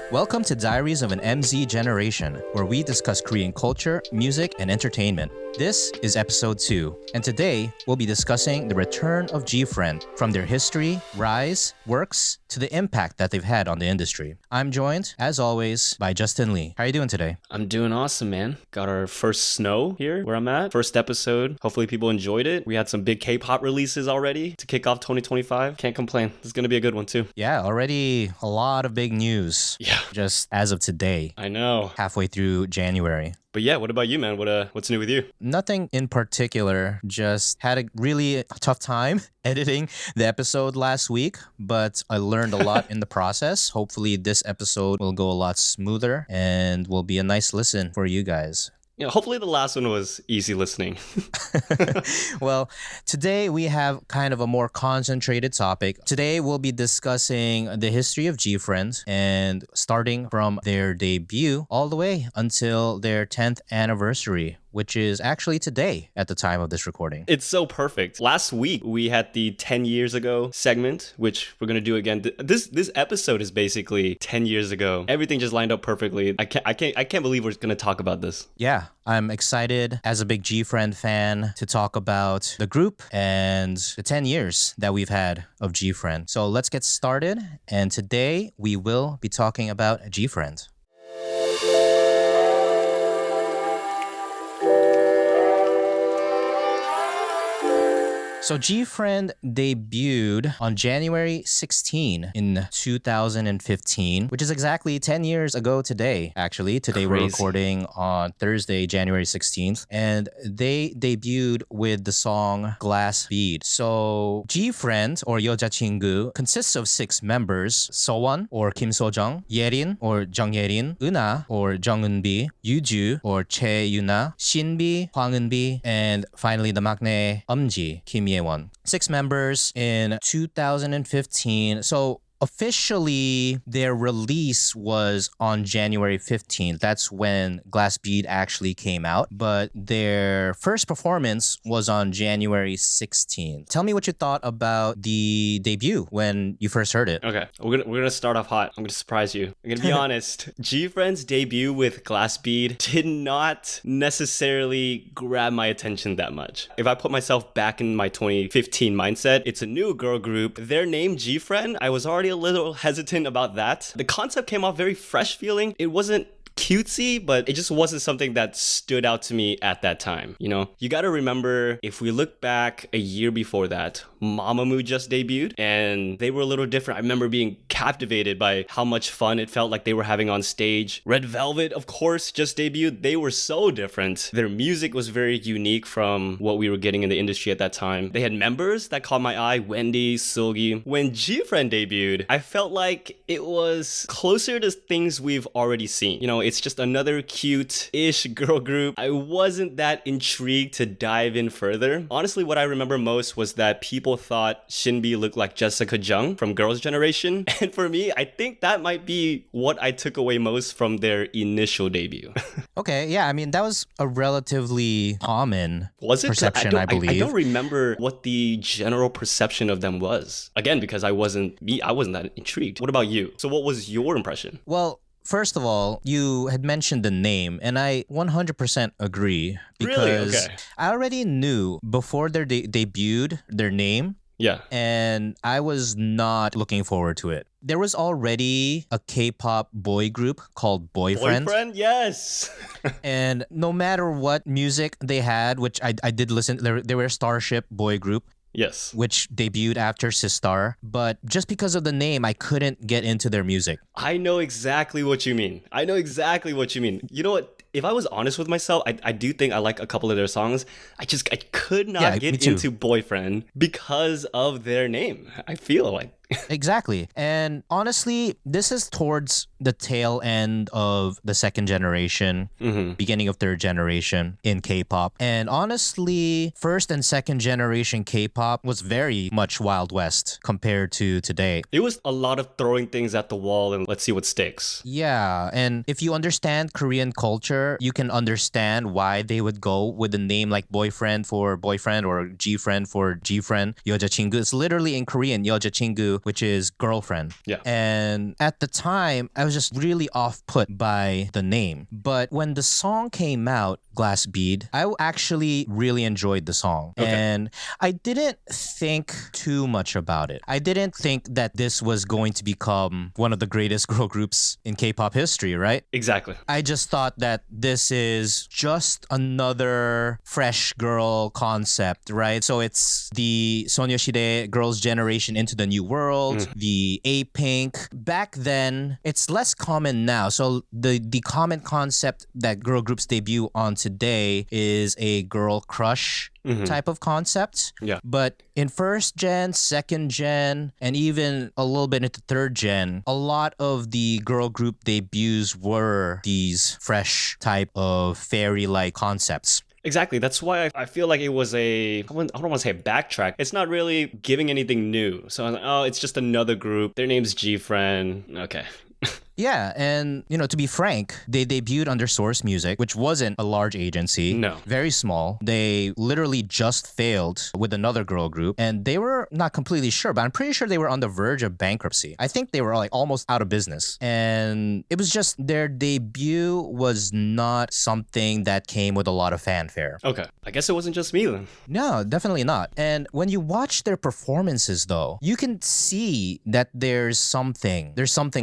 Welcome to Diaries of an MZ Generation, where we discuss Korean culture, music, and entertainment. This is episode 2, and today we'll be discussing the return of GFRIEND, from their history, rise, works, to the impact that they've had on the industry. I'm joined, as always, by Justin Lee. How are you doing today? I'm doing awesome, man. Got our first snow here where I'm at. First episode. Hopefully people enjoyed it. We had some big K-pop releases already to kick off 2025. Can't complain. This is going to be a good one too. Yeah, already a lot of big news. Yeah. Just as of today. I know. Halfway through January. But yeah, what about you, man? What's new with you? Nothing in particular. Just had a really tough time editing the episode last week, but I learned a lot in the process. Hopefully this episode will go a lot smoother and will be a nice listen for you guys. Hopefully the last one was easy listening. Well, today we have kind of a more concentrated topic. Today we'll be discussing the history of GFRIEND and starting from their debut all the way until their 10th anniversary, which is actually today at the time of this recording. It's so perfect. Last week, we had the 10 years ago segment, which we're going to do again. This episode is basically 10 years ago. Everything just lined up perfectly. I can't believe we're going to talk about this. Yeah, I'm excited as a big GFRIEND fan to talk about the group and the 10 years that we've had of GFRIEND. So let's get started. And today we will be talking about GFRIEND. So GFRIEND debuted on January 16 in 2015, which is exactly 10 years ago today, actually. Today we're recording on Thursday, January 16th, and they debuted with the song Glass Bead. So GFRIEND, or 여자친구, consists of 6 members: Sowon, or Kim So-jung, Yerin, or Jung Yerin, Euna, or Jung Eun-bi, Yuju, or Chae Yuna, Shinbi, Hwang Eun-bi, and finally the maknae, Eumji, Kim Ye-won. 6 members in 2015. So officially, their release was on January 15th. That's when Glass Bead actually came out. But their first performance was on January 16th. Tell me what you thought about the debut when you first heard it. Okay, we're gonna start off hot. I'm gonna surprise you. I'm gonna be honest. GFRIEND's debut with Glass Bead did not necessarily grab my attention that much. If I put myself back in my 2015 mindset, it's a new girl group. Their name GFRIEND, I was already a little hesitant about that. The concept came off very fresh feeling. It wasn't cutesy, but it just wasn't something that stood out to me at that time. You got to remember, if we look back a year before that, Mamamoo just debuted and they were a little different. I remember being captivated by how much fun it felt like they were having on stage. Red Velvet, of course, just debuted. They were so different. Their music was very unique from what we were getting in the industry at that time. They had members that caught my eye: Wendy, Seulgi. When GFRIEND debuted, I felt like it was closer to things we've already seen. It's just another cute-ish girl group. I wasn't that intrigued to dive in further. Honestly, what I remember most was that people thought Shinbi looked like Jessica Jung from Girls' Generation. And for me, I think that might be what I took away most from their initial debut. Okay, yeah, I mean, that was a relatively common perception, I believe. I don't remember what the general perception of them was. Again, because I wasn't that intrigued. What about you? So what was your impression? Well, first of all, you had mentioned the name, and I 100% agree. Because really? Okay. I already knew before they debuted their name. Yeah. And I was not looking forward to it. There was already a K-pop boy group called Boyfriend. Boyfriend? Yes. And no matter what music they had, which I did listen, they were a Starship boy group. Yes. Which debuted after Sistar. But just because of the name, I couldn't get into their music. I know exactly what you mean. You know what? If I was honest with myself, I do think I like a couple of their songs. I could not get into Boyfriend because of their name. I feel like. Exactly. And honestly, this is towards the tail end of the second generation, beginning of third generation in K-pop. And honestly, first and second generation K-pop was very much Wild West compared to today. It was a lot of throwing things at the wall and let's see what sticks. Yeah. And if you understand Korean culture, you can understand why they would go with a name like Boyfriend for boyfriend or GFRIEND for GFRIEND. 여자친구. It's literally in Korean, 여자친구 debut, which is Girlfriend. Yeah. And at the time, I was just really off put by the name. But when the song came out, Glass Bead, I actually really enjoyed the song. Okay. And I didn't think too much about it. I didn't think that this was going to become one of the greatest girl groups in K-pop history, right? Exactly. I just thought that this is just another fresh girl concept, right? So it's the Soyeonshide girls' generation into the new world, the A-Pink. Back then, it's less common now. So the common concept that girl groups debut on today is a girl crush type of concept. Yeah. But in first gen, second gen, and even a little bit into third gen, a lot of the girl group debuts were these fresh type of fairy-like concepts. Exactly. That's why I feel like it was I don't want to say a backtrack. It's not really giving anything new. So I was like, oh, it's just another group. Their name's GFRIEND. Okay. Yeah, and to be frank, they debuted under Source Music, which wasn't a large agency. No. Very small. They literally just failed with another girl group, and they were not completely sure, but I'm pretty sure they were on the verge of bankruptcy. I think they were like almost out of business. And it was just their debut was not something that came with a lot of fanfare. Okay. I guess it wasn't just me then. No, definitely not. And when you watch their performances though, you can see that there's something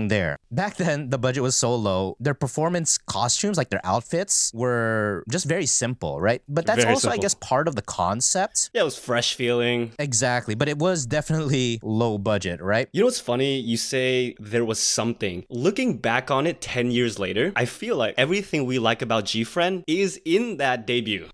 there. Back then, the budget was so low. Their performance costumes, like their outfits, were just very simple, right? But that's Very also, simple. I guess, part of the concept. Yeah, it was fresh feeling. Exactly. But it was definitely low budget, right? You know what's funny? You say there was something. Looking back on it 10 years later, I feel like everything we like about GFRIEND is in that debut.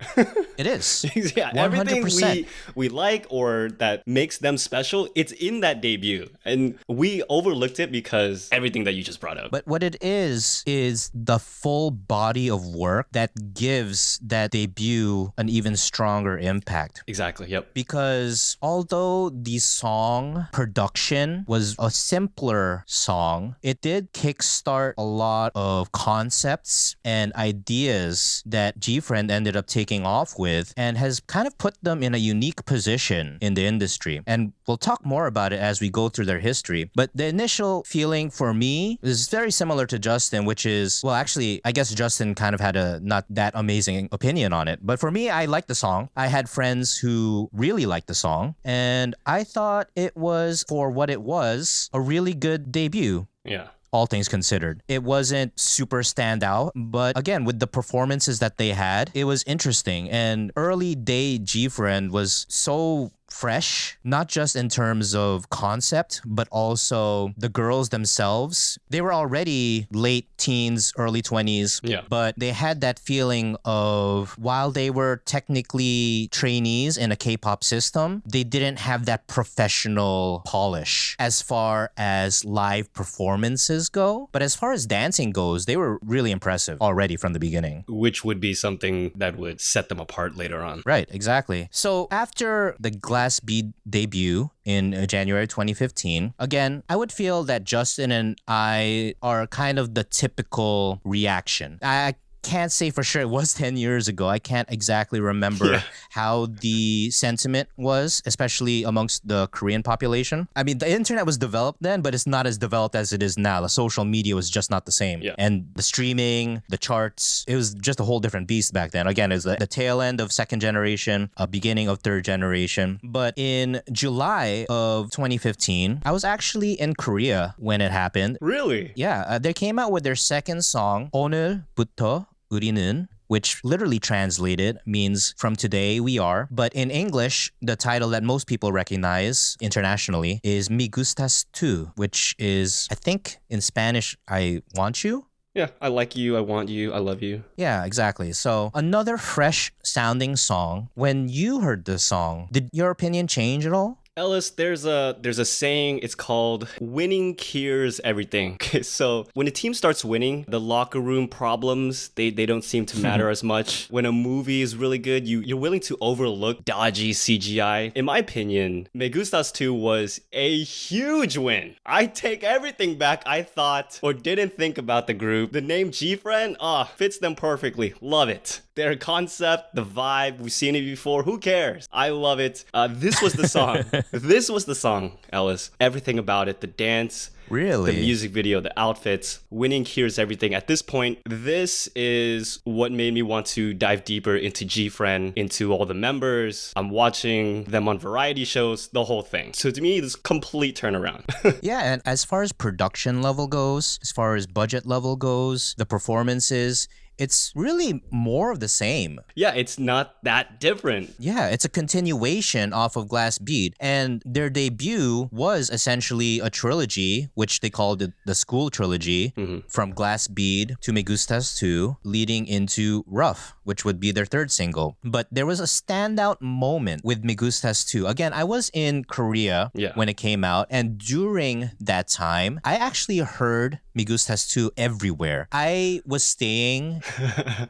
It is. Yeah, 100%. everything we like or that makes them special, it's in that debut. And we overlooked it because everything that you just brought up. But what it is the full body of work that gives that debut an even stronger impact. Exactly, yep. Because although the song production was a simpler song, it did kickstart a lot of concepts and ideas that GFRIEND ended up taking off with and has kind of put them in a unique position in the industry. And we'll talk more about it as we go through their history. But the initial feeling for me is very similar to Justin, which is, well, actually, I guess Justin kind of had a not that amazing opinion on it. But for me, I liked the song. I had friends who really liked the song. And I thought it was, for what it was, a really good debut. Yeah. All things considered. It wasn't super standout, but again, with the performances that they had, it was interesting. And early day GFRIEND was so fresh, not just in terms of concept, but also the girls themselves. They were already late teens, early 20s, Yeah. but they had that feeling of, while they were technically trainees in a K-pop system, they didn't have that professional polish as far as live performances go. But as far as dancing goes, they were really impressive already from the beginning. Which would be something that would set them apart later on. Right, exactly. So after the Glass Bead debut in January 2015, again, I would feel that Justin and I are kind of the typical reaction. I can't say for sure it was 10 years ago. I can't exactly remember how the sentiment was, especially amongst the Korean population. I mean, the internet was developed then, but it's not as developed as it is now. The social media was just not the same. Yeah. And the streaming, the charts, it was just a whole different beast back then. Again, it was the tail end of second generation, beginning of third generation. But in July of 2015, I was actually in Korea when it happened. Really? Yeah, they came out with their second song, 오늘부터 우리는, which literally translated means from today we are. But in English, the title that most people recognize internationally is Me Gustas Tu, which is, I think in Spanish, I want you. Yeah, I like you, I want you, I love you. Yeah, exactly. So another fresh sounding song. When you heard this song, did your opinion change at all? Ellis, there's a saying, it's called winning cures everything. Okay, so when a team starts winning, the locker room problems, they don't seem to matter as much. When a movie is really good, you're willing to overlook dodgy CGI. In my opinion, Me Gustas 2 was a huge win. I take everything back I thought or didn't think about the group. The name GFRIEND, fits them perfectly. Love it. Their concept, the vibe, we've seen it before. Who cares? I love it. This was the song. This was the song, Ellis. Everything about it, the dance. Really? The music video, the outfits, winning here's everything. At this point, this is what made me want to dive deeper into GFRIEND, into all the members. I'm watching them on variety shows, the whole thing. So to me, this complete turnaround. Yeah, and as far as production level goes, as far as budget level goes, the performances, it's really more of the same. Yeah, it's not that different. Yeah, it's a continuation off of Glass Bead. And their debut was essentially a trilogy, which they called it the School Trilogy, from Glass Bead to Me Gustas 2, leading into Rough, which would be their third single. But there was a standout moment with Me Gustas 2. Again, I was in Korea when it came out, and during that time, I actually heard Me Gustas 2 everywhere. I was staying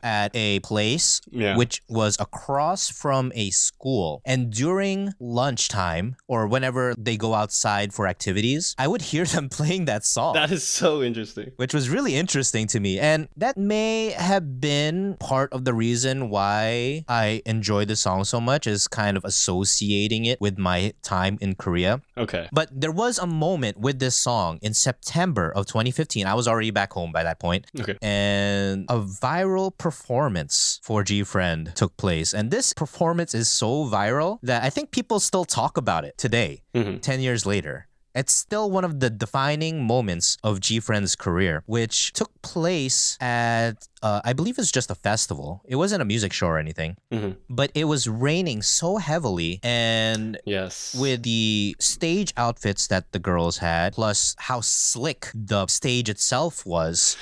at a place which was across from a school, and during lunchtime or whenever they go outside for activities, I would hear them playing that song. That is so interesting. Which was really interesting to me, and that may have been part of the reason why I enjoy the song so much, is kind of associating it with my time in Korea. Okay. But there was a moment with this song in September of 2015. I was already back home by that point. Okay. And a viral performance for GFRIEND took place. And this performance is so viral that I think people still talk about it today, 10 years later. It's still one of the defining moments of GFRIEND's career, which took place at, I believe it's just a festival. It wasn't a music show or anything, but it was raining so heavily. And with the stage outfits that the girls had, plus how slick the stage itself was,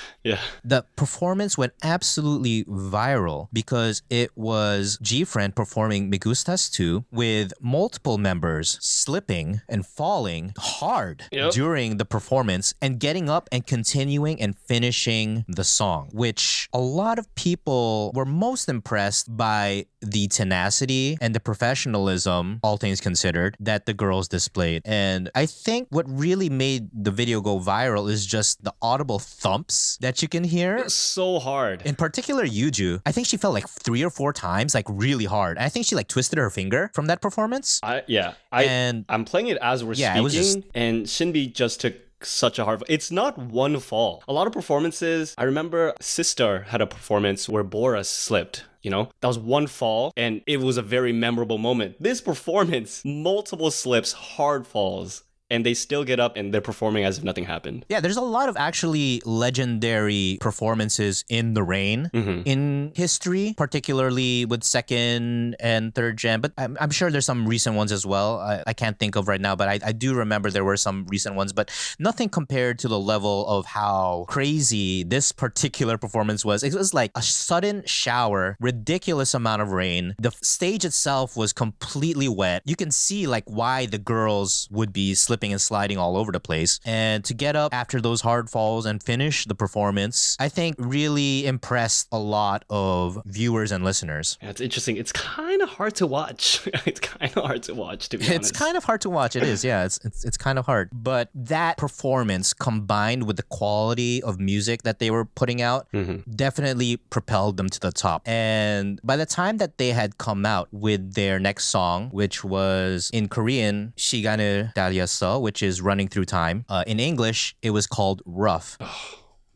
the performance went absolutely viral because it was GFRIEND performing Me Gustas 2 with multiple members slipping and falling hard during the performance and getting up and continuing and finishing the song, which a lot of people were most impressed by the tenacity and the professionalism, all things considered, that the girls displayed. And I think what really made the video go viral is just the audible thumps that you can hear. It's so hard. In particular, Yuju, I think she fell like 3 or 4 times, like really hard. I think she like twisted her finger from that performance. I'm playing it as we're speaking, and Shinbi just took such a hard. It's not one fall. A lot of performances. I remember Sister had a performance where Boris slipped. You know, that was one fall and it was a very memorable moment. This performance, multiple slips, hard falls, and they still get up and they're performing as if nothing happened. Yeah, there's a lot of actually legendary performances in the rain in history, particularly with second and third gen. But I'm sure there's some recent ones as well. I can't think of right now, but I do remember there were some recent ones, but nothing compared to the level of how crazy this particular performance was. It was like a sudden shower, ridiculous amount of rain. The stage itself was completely wet. You can see like why the girls would be slipping and sliding all over the place. And to get up after those hard falls and finish the performance, I think really impressed a lot of viewers and listeners. Yeah, it's interesting. It's kind of hard to watch. It's kind of hard to watch, to be honest. It's kind of hard to watch. It is, yeah. It's kind of hard. But that performance combined with the quality of music that they were putting out definitely propelled them to the top. And by the time that they had come out with their next song, which was in Korean, 시간을 달려서, which is Running Through Time. In English, it was called Rough.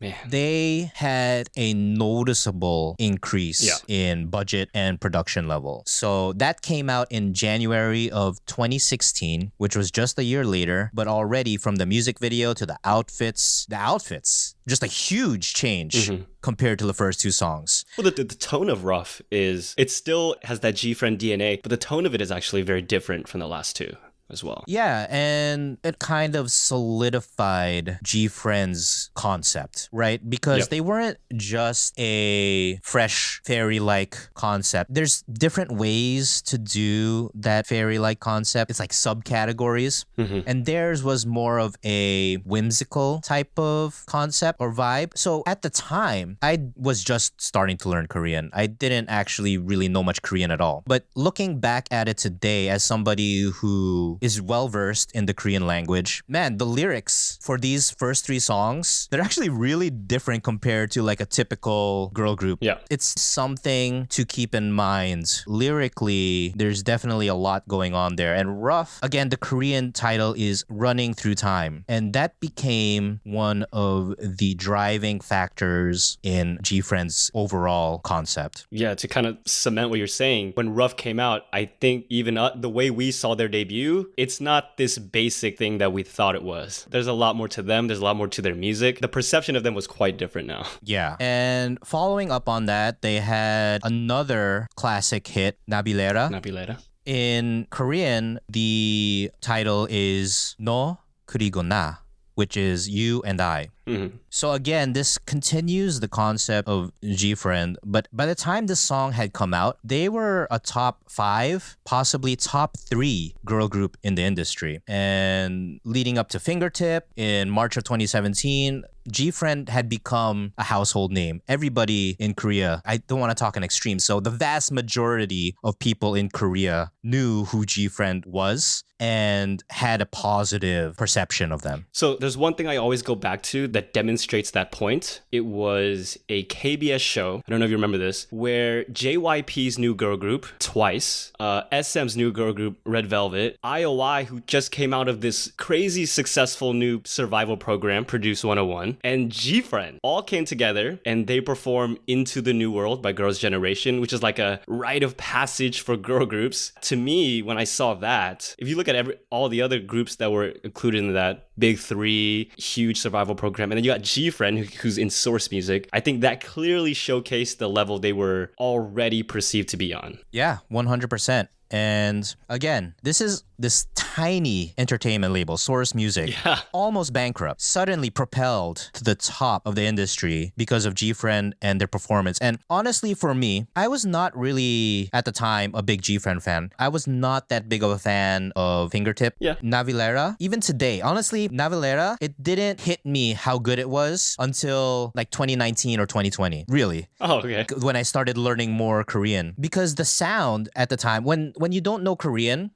Man. They had a noticeable increase in budget and production level. So that came out in January of 2016, which was just a year later. But already from the music video to the outfits, just a huge change compared to the first 2 songs. Well, the tone of Rough is, it still has that GFRIEND DNA, but the tone of it is actually very different from the last 2. As well. Yeah, and it kind of solidified GFRIEND's concept, right? Because they weren't just a fresh fairy-like concept. There's different ways to do that fairy-like concept. It's like subcategories. And theirs was more of a whimsical type of concept or vibe. So at the time, I was just starting to learn Korean. I didn't actually really know much Korean at all. But looking back at it today as somebody who is well versed in the Korean language, man, the lyrics for these first three songs, they're actually really different compared to like a typical girl group. Yeah. It's something to keep in mind. Lyrically, there's definitely a lot going on there. And Rough, again, the Korean title is Running Through Time. And that became one of the driving factors in GFRIEND's overall concept. Yeah, to kind of cement what you're saying, when Rough came out, I think even the way we saw their debut, it's not this basic thing that we thought it was. There's a lot more to them. There's a lot more to their music. The perception of them was quite different now. Yeah. And following up on that, they had another classic hit, Nabilera. Nabilera. In Korean, the title is No 그리고 나, which is you and I. Mm-hmm. So again, this continues the concept of GFRIEND, but by the time this song had come out, they were a top 5, possibly top 3 girl group in the industry. And leading up to Fingertip in March of 2017, GFRIEND had become a household name. Everybody in Korea, I don't want to talk in extremes, so the vast majority of people in Korea knew who GFRIEND was and had a positive perception of them. So there's one thing I always go back to that demonstrates that point. It was a KBS show, I don't know if you remember this, where JYP's new girl group, Twice, SM's new girl group, Red Velvet, IOI, who just came out of this crazy successful new survival program, Produce 101, and GFRIEND all came together and they performed Into the New World by Girls' Generation, which is like a rite of passage for girl groups. To me, when I saw that, if you look at all the other groups that were included in that big 3 huge survival program, and then you got GFRIEND who's in Source Music, I think that clearly showcased the level they were already perceived to be on. Yeah, 100%. And again, this is this tiny entertainment label, Source Music, almost bankrupt, suddenly propelled to the top of the industry because of GFRIEND and their performance. And honestly, for me, I was not really, at the time, a big GFRIEND fan. I was not that big of a fan of Fingertip. Yeah. Navilera, even today, honestly, Navilera, it didn't hit me how good it was until like 2019 or 2020, really. Oh, okay. When I started learning more Korean. Because the sound at the time, when you don't know Korean,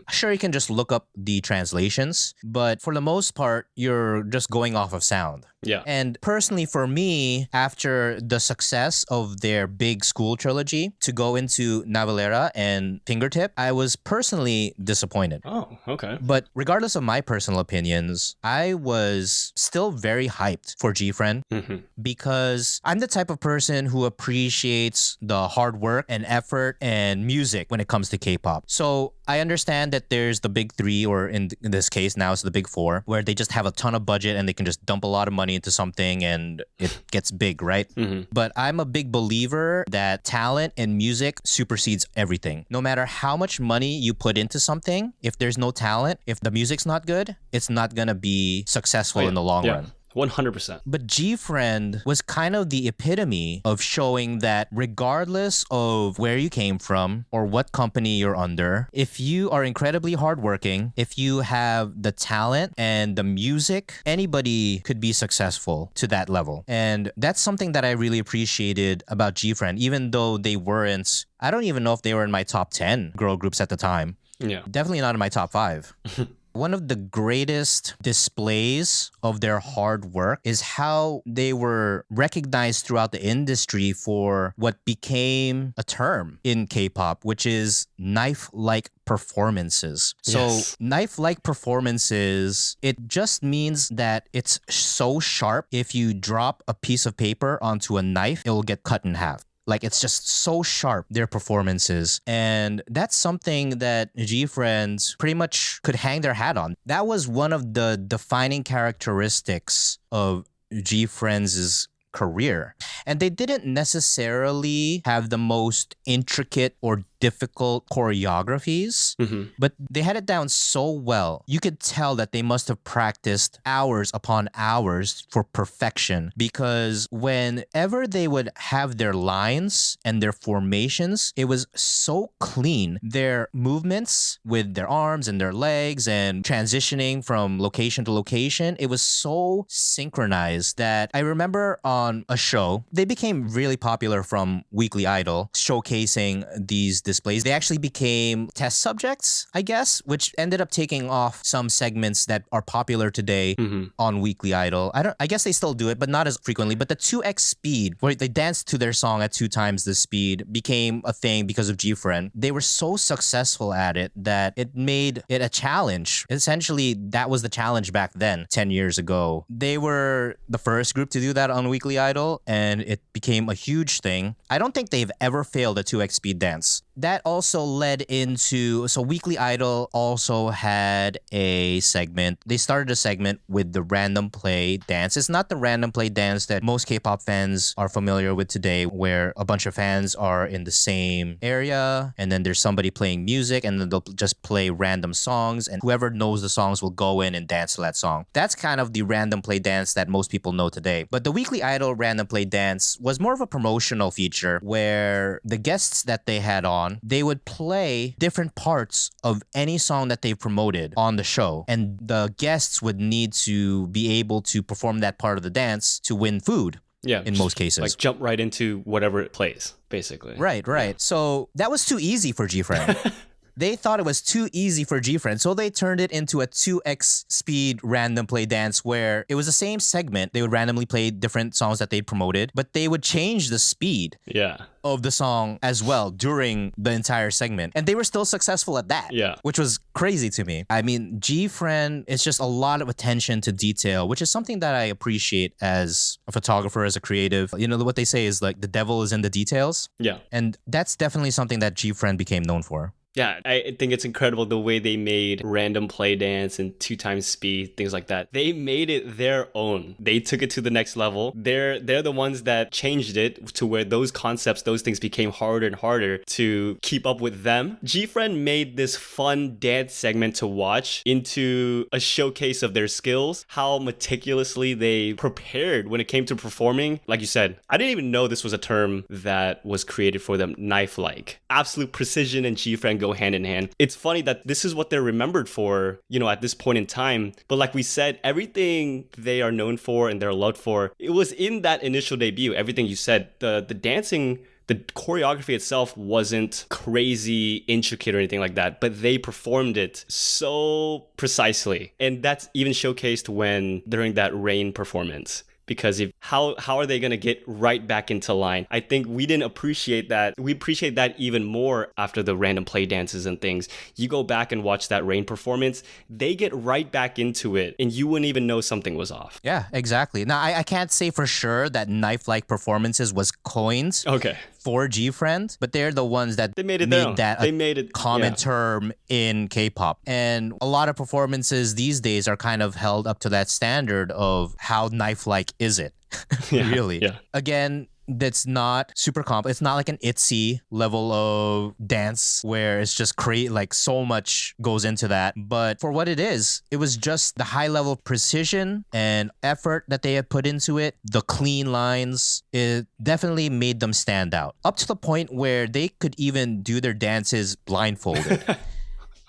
sure, you can just look up the translations, but for the most part, you're just going off of sound. Yeah. And personally, for me, after the success of their big school trilogy, to go into Navilera and Fingertip, I was personally disappointed. Oh, okay. But regardless of my personal opinions, I was still very hyped for GFRIEND because I'm the type of person who appreciates the hard work and effort and music when it comes to K-pop. So I understand that there's the big 3, or in this case, now it's the big 4, where they just have a ton of budget and they can just dump a lot of money into something and it gets big, right? But I'm a big believer that talent and music supersedes everything. No matter how much money you put into something, if there's no talent, if the music's not good, it's not gonna be successful in the long run. 100%. But GFRIEND was kind of the epitome of showing that regardless of where you came from or what company you're under, if you are incredibly hardworking, if you have the talent and the music, anybody could be successful to that level. And that's something that I really appreciated about GFRIEND, even though they weren't, I don't even know if they were in my top 10 girl groups at the time. Yeah. Definitely not in my top 5. One of the greatest displays of their hard work is how they were recognized throughout the industry for what became a term in K-pop, which is knife-like performances. So knife-like performances, it just means that it's so sharp. If you drop a piece of paper onto a knife, it will get cut in half. Like, it's just so sharp, their performances. And that's something that GFRIEND pretty much could hang their hat on. That was one of the defining characteristics of GFRIEND's career. And they didn't necessarily have the most intricate or difficult choreographies, but they had it down so well. You could tell that they must have practiced hours upon hours for perfection, because whenever they would have their lines and their formations, it was so clean. Their movements with their arms and their legs and transitioning from location to location, it was so synchronized that I remember on a show, they became really popular from Weekly Idol, showcasing these displays. They actually became test subjects, I guess, which ended up taking off some segments that are popular today on Weekly Idol. I guess they still do it, but not as frequently. But the 2x speed, where they danced to their song at 2 times the speed, became a thing because of GFRIEND. They were so successful at it that it made it a challenge. Essentially, that was the challenge back then, 10 years ago. They were the first group to do that on Weekly Idol, and it became a huge thing. I don't think they've ever failed a 2x speed dance. That also led into, so Weekly Idol also had a segment. They started a segment with the random play dance. It's not the random play dance that most K-pop fans are familiar with today, where a bunch of fans are in the same area and then there's somebody playing music and then they'll just play random songs and whoever knows the songs will go in and dance to that song. That's kind of the random play dance that most people know today. But the Weekly Idol random play dance was more of a promotional feature where the guests that they had on, they would play different parts of any song that they promoted on the show. And the guests would need to be able to perform that part of the dance to win food. Yeah. In most cases. Like jump right into whatever it plays, basically. Right. Yeah. So that was too easy for GFRIEND. They thought it was too easy for GFRIEND, so they turned it into a 2x speed random play dance where it was the same segment. They would randomly play different songs that they promoted, but they would change the speed of the song as well during the entire segment. And they were still successful at that, which was crazy to me. I mean, GFRIEND is just a lot of attention to detail, which is something that I appreciate as a photographer, as a creative. You know, what they say is like the devil is in the details. Yeah. And that's definitely something that GFRIEND became known for. Yeah, I think it's incredible the way they made random play dance and 2 times speed, things like that. They made it their own. They took it to the next level. They're the ones that changed it to where those concepts, those things became harder and harder to keep up with them. GFRIEND made this fun dance segment to watch into a showcase of their skills, how meticulously they prepared when it came to performing. Like you said, I didn't even know this was a term that was created for them, knife-like. Absolute precision and GFRIEND go hand in hand. It's funny that this is what they're remembered for, you know, at this point in time. But like we said, everything they are known for and they're loved for, it was in that initial debut. Everything you said, the dancing, the choreography itself wasn't crazy intricate or anything like that, but they performed it so precisely. And that's even showcased when during that Rain performance. Because how are they going to get right back into line? I think we didn't appreciate that. We appreciate that even more after the random play dances and things. You go back and watch that Rain performance, they get right back into it and you wouldn't even know something was off. Yeah, exactly. Now, I can't say for sure that knife-like performances was coined for GFRIEND, but they're the ones that made that common term in K-pop. And a lot of performances these days are kind of held up to that standard of how knife-like is it, really. Yeah. Again, that's not super it's not like an ITZY level of dance where it's just like so much goes into that. But for what it was just the high level of precision and effort that they had put into it, the clean lines, it definitely made them stand out. Up to the point where they could even do their dances blindfolded.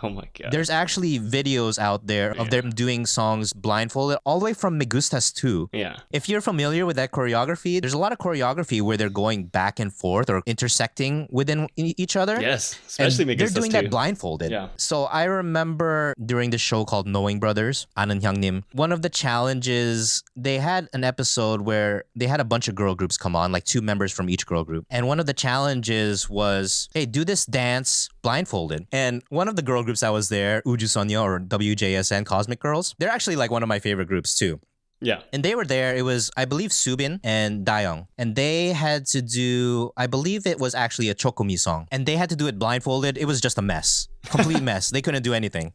Oh my God. There's actually videos out there of them doing songs blindfolded, all the way from Me Gustas too. Yeah. If you're familiar with that choreography, there's a lot of choreography where they're going back and forth or intersecting within each other. Yes, especially Me Gustas too. They're doing that blindfolded. Yeah. So I remember during the show called Knowing Brothers, 아는 형님, one of the challenges, they had an episode where they had a bunch of girl groups come on, like 2 members from each girl group. And one of the challenges was, hey, do this dance blindfolded. And one of the girl groups that was there, Uju Sonya or WJSN Cosmic Girls, they're actually like one of my favorite groups too. Yeah. And they were there. It was, I believe, Subin and Dayoung. And they had to do, I believe it was actually a Chokomi song. And they had to do it blindfolded. It was just a mess. Complete mess. They couldn't do anything.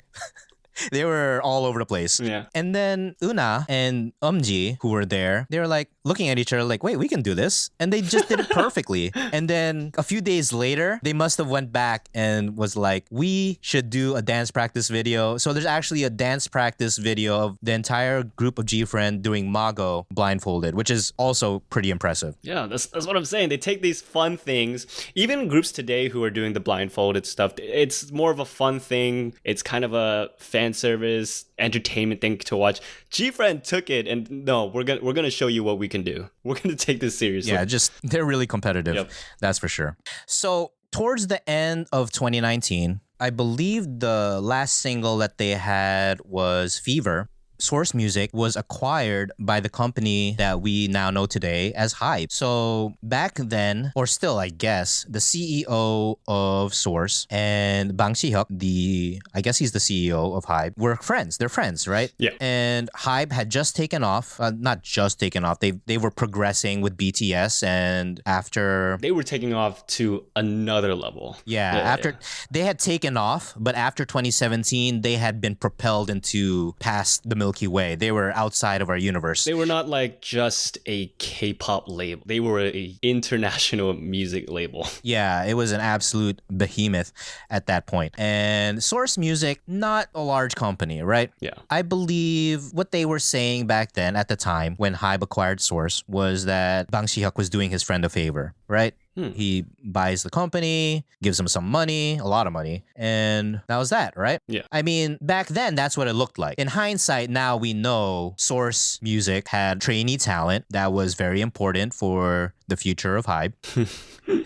They were all over the place. Yeah. And then Una and Umji, who were there, they were like looking at each other like, wait, we can do this. And they just did it perfectly. And then a few days later, they must have went back and was like, we should do a dance practice video. So there's actually a dance practice video of the entire group of GFRIEND doing Mago blindfolded, which is also pretty impressive. Yeah, that's what I'm saying. They take these fun things. Even groups today who are doing the blindfolded stuff, it's more of a fun thing. It's kind of a fan fan service, entertainment thing to watch. GFriend took it and no, we're gonna show you what we can do. We're gonna take this seriously. Yeah, just they're really competitive. Yep. That's for sure. So towards the end of 2019, I believe the last single that they had was Fever. Source Music was acquired by the company that we now know today as HYBE. So back then, or still I guess, the CEO of Source and Bang Si-hyuk, I guess he's the CEO of HYBE, were friends. They're friends, right? Yeah. And HYBE had just taken off, not just taken off, they were progressing with BTS, and after... They were taking off to another level. After they had taken off, but after 2017, they had been propelled into past the Milky Way. They were outside of our universe. They were not like just a K-pop label. They were an international music label. Yeah, it was an absolute behemoth at that point. And Source Music, not a large company, right? Yeah. I believe what they were saying back then at the time when HYBE acquired Source was that Bang Si-hyuk was doing his friend a favor, right? He buys the company, gives him some money, a lot of money, and that was that, right? Yeah. I mean, back then, that's what it looked like. In hindsight, now we know Source Music had trainee talent that was very important for the future of HYBE.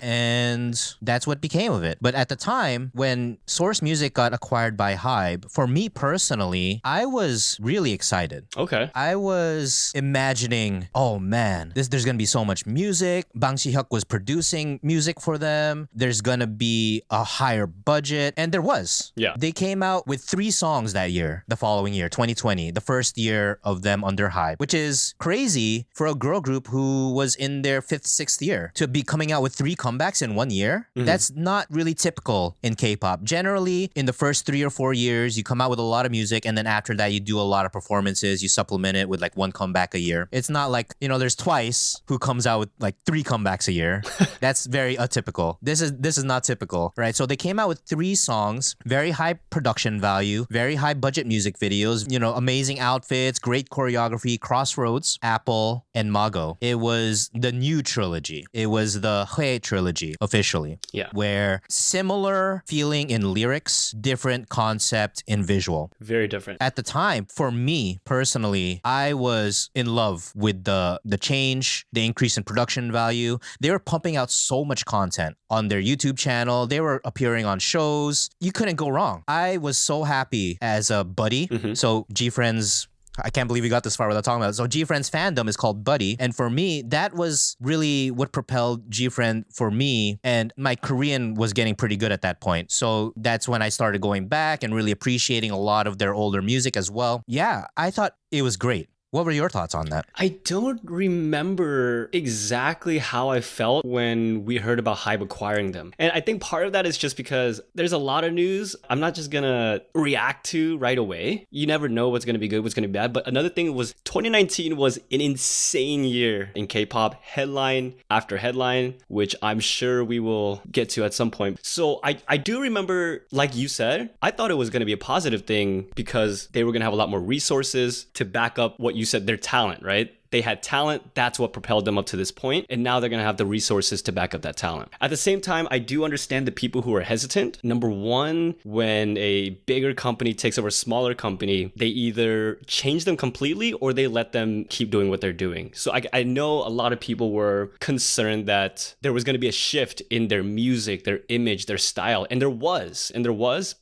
And that's what became of it. But at the time, when Source Music got acquired by HYBE, for me personally, I was really excited. Okay. I was imagining, oh man, there's gonna be so much music. Bang Si-hyuk was producing music for them. There's gonna be a higher budget. And there was. Yeah. They came out with 3 songs that year, the following year, 2020, the first year of them under HYBE, which is crazy for a girl group who was in their 5th, 6th year to be coming out with 3 comebacks in 1 year. That's not really typical in K-pop. Generally, in the first 3 or 4 years, you come out with a lot of music, and then after that, you do a lot of performances. You supplement it with like 1 comeback a year. It's not like, there's Twice who comes out with like 3 comebacks a year. That's very atypical. This is not typical, right? So they came out with 3 songs, very high production value, very high budget music videos, amazing outfits, great choreography, Crossroads, Apple, and Mago. It was the new trilogy. It was the HYBE trilogy officially. Yeah. Where similar feeling in lyrics, different concept in visual. Very different. At the time, for me personally, I was in love with the change, the increase in production value. They were pumping out so much content on their YouTube channel. They were appearing on shows. You couldn't go wrong. I was so happy as a buddy. So GFriend's, I can't believe we got this far without talking about it. So GFriend's fandom is called Buddy. And for me, that was really what propelled GFriend for me. And my Korean was getting pretty good at that point. So that's when I started going back and really appreciating a lot of their older music as well. Yeah, I thought it was great. What were your thoughts on that? I don't remember exactly how I felt when we heard about HYBE acquiring them. And I think part of that is just because there's a lot of news I'm not just gonna react to right away. You never know what's gonna be good, what's gonna be bad. But another thing was 2019 was an insane year in K-pop, headline after headline, which I'm sure we will get to at some point. So I do remember, like you said, I thought it was gonna be a positive thing because they were gonna have a lot more resources to back up what you said, their talent, right? They had talent. That's what propelled them up to this point. And now they're going to have the resources to back up that talent. At the same time, I do understand the people who are hesitant. Number one, when a bigger company takes over a smaller company, they either change them completely or they let them keep doing what they're doing. So I know a lot of people were concerned that there was going to be a shift in their music, their image, their style. And there was.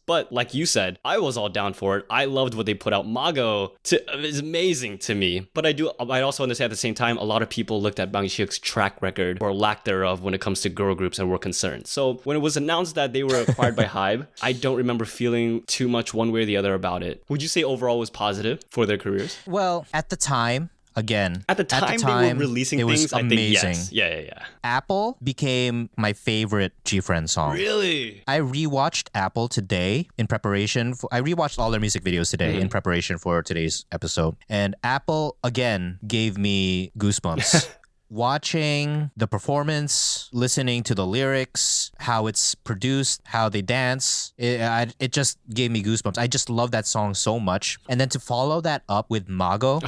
But like you said, I was all down for it. I loved what they put out. Mago is amazing to me. But I also understand at the same time, a lot of people looked at Bang Si-hyuk's track record or lack thereof when it comes to girl groups and were concerned. So when it was announced that they were acquired by HYBE, I don't remember feeling too much one way or the other about it. Would you say overall was positive for their careers? Well, at the time, again, at the time they were releasing things, I think yes. Yeah. Apple became my favorite GFriend song. Really? I rewatched Apple today in preparation for, I rewatched all their music videos today in preparation for today's episode. And Apple, again, gave me goosebumps. watching the performance, listening to the lyrics, how it's produced, how they dance, it just gave me goosebumps. I just love that song so much. And then to follow that up with Mago,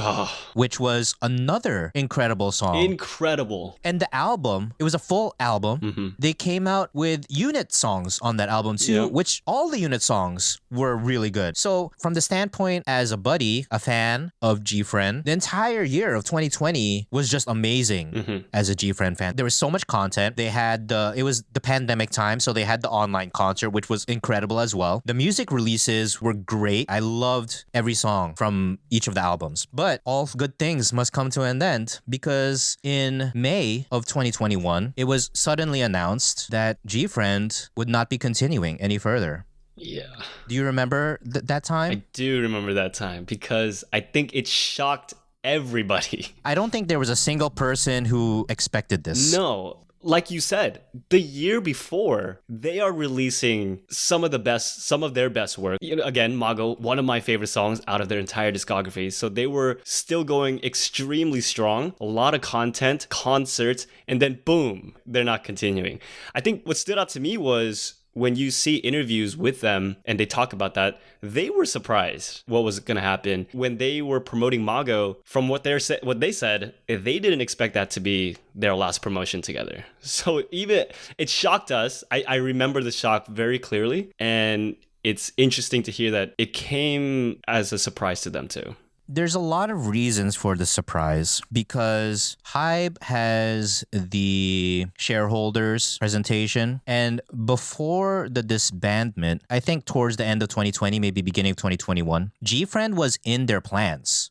which was another incredible song. Incredible. And the album, it was a full album. They came out with unit songs on that album too, which all the unit songs were really good. So from the standpoint as a buddy, a fan of GFRIEND, the entire year of 2020 was just amazing as a GFRIEND fan. There was so much content. They had it was the pandemic time, so they had the online concert, which was incredible as well. The music releases were great. I loved every song from each of the albums. But all good things must come to an end, because in May of 2021, it was suddenly announced that GFRIEND would not be continuing any further. Yeah. Do you remember that time? I do remember that time, because I think it shocked everybody. I don't think there was a single person who expected this. No. Like you said, the year before, they are releasing some of their best work. You know, again, Mago, one of my favorite songs out of their entire discography. So they were still going extremely strong, a lot of content, concerts, and then boom, they're not continuing. I think what stood out to me was when you see interviews with them and they talk about that, they were surprised what was going to happen. When they were promoting Mago, from what they said, they didn't expect that to be their last promotion together. So even it shocked us. I remember the shock very clearly. And it's interesting to hear that it came as a surprise to them too. There's a lot of reasons for the surprise, because HYBE has the shareholders presentation, and before the disbandment, I think towards the end of 2020, maybe beginning of 2021, GFRIEND was in their plans.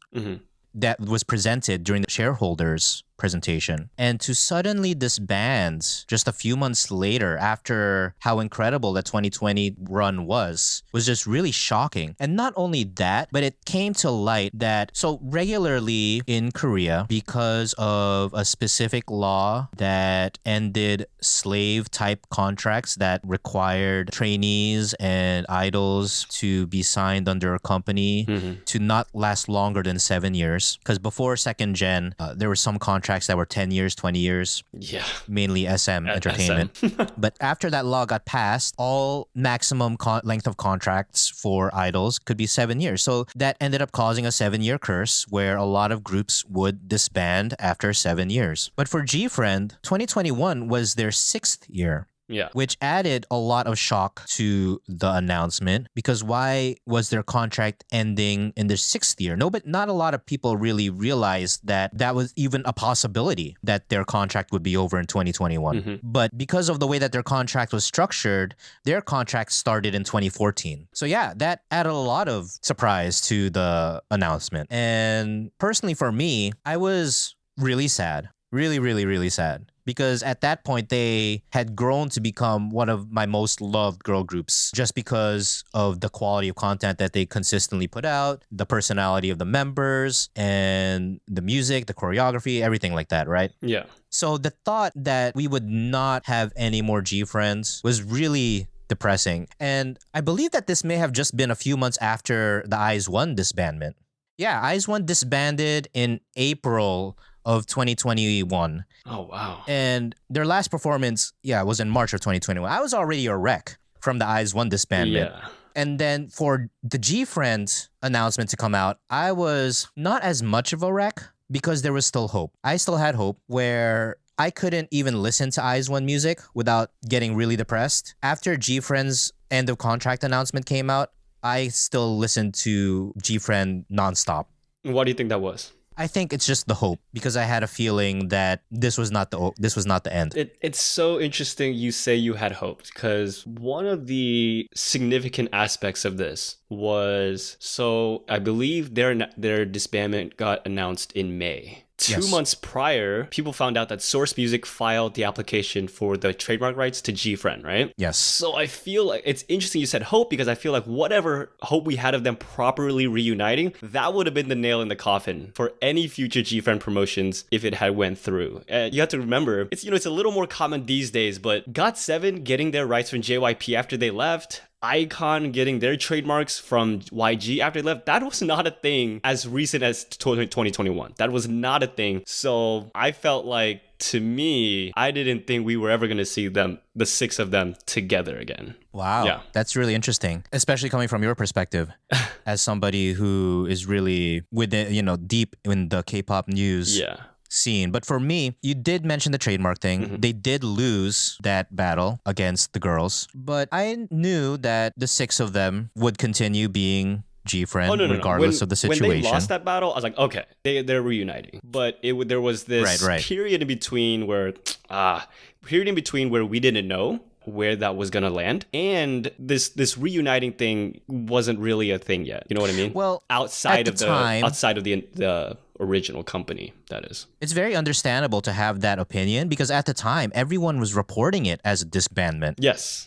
That was presented during the shareholders presentation. And to suddenly disband just a few months later, after how incredible the 2020 run was just really shocking. And not only that, but it came to light that, so regularly in Korea, because of a specific law that ended slave type contracts that required trainees and idols to be signed under a company to not last longer than 7 years. Because before second gen, there were some contracts that were 10 years, 20 years. Yeah. Mainly SM Entertainment. But after that law got passed, all maximum length of contracts for idols could be 7 years. So that ended up causing a 7-year curse where a lot of groups would disband after 7 years. But for GFRIEND, 2021 was their 6th year. Yeah. Which added a lot of shock to the announcement, because why was their contract ending in their 6th year? No, but not a lot of people really realized that that was even a possibility, that their contract would be over in 2021. But because of the way that their contract was structured, their contract started in 2014. So yeah, that added a lot of surprise to the announcement. And personally for me, I was really sad. Really, really, really sad. Because at that point, they had grown to become one of my most loved girl groups, just because of the quality of content that they consistently put out, the personality of the members, and the music, the choreography, everything like that, right? Yeah. So the thought that we would not have any more GFRIENDs was really depressing. And I believe that this may have just been a few months after the IZ*ONE disbandment. Yeah, IZ*ONE disbanded in April of 2021. Oh, wow. And their last performance, was in March of 2021. I was already a wreck from the IZ*ONE disbandment. Yeah. And then for the GFRIEND announcement to come out, I was not as much of a wreck, because there was still hope. I still had hope, where I couldn't even listen to IZ*ONE music without getting really depressed. After GFRIEND's end of contract announcement came out, I still listened to GFRIEND nonstop. Why do you think that was? I think it's just the hope, because I had a feeling that this was not the end. It's so interesting you say you had hope, because one of the significant aspects of this was, so I believe their disbandment got announced in May. 2 months prior, people found out that Source Music filed the application for the trademark rights to GFRIEND, right? Yes. So I feel like it's interesting you said hope, because I feel like whatever hope we had of them properly reuniting, that would have been the nail in the coffin for any future GFRIEND promotions if it had went through. And you have to remember, it's a little more common these days, but GOT7 getting their rights from JYP after they left, iKON getting their trademarks from YG after they left, that was not a thing as recent as 2021. That was not a thing. So I felt like, to me, I didn't think we were ever going to see them, the 6 of them, together again. Wow. Yeah. That's really interesting, especially coming from your perspective as somebody who is really deep in the K-pop news. Yeah. Scene. But for me, you did mention the trademark thing. Mm-hmm. They did lose that battle against the girls, but I knew that the 6 of them would continue being GFRIEND regardless of the situation. When they lost that battle, I was like, okay, they're reuniting. But there was this period in between where we didn't know where that was gonna land, and this reuniting thing wasn't really a thing yet. You know what I mean? Well, outside of the original company, that is. It's very understandable to have that opinion because at the time everyone was reporting it as a disbandment. Yes.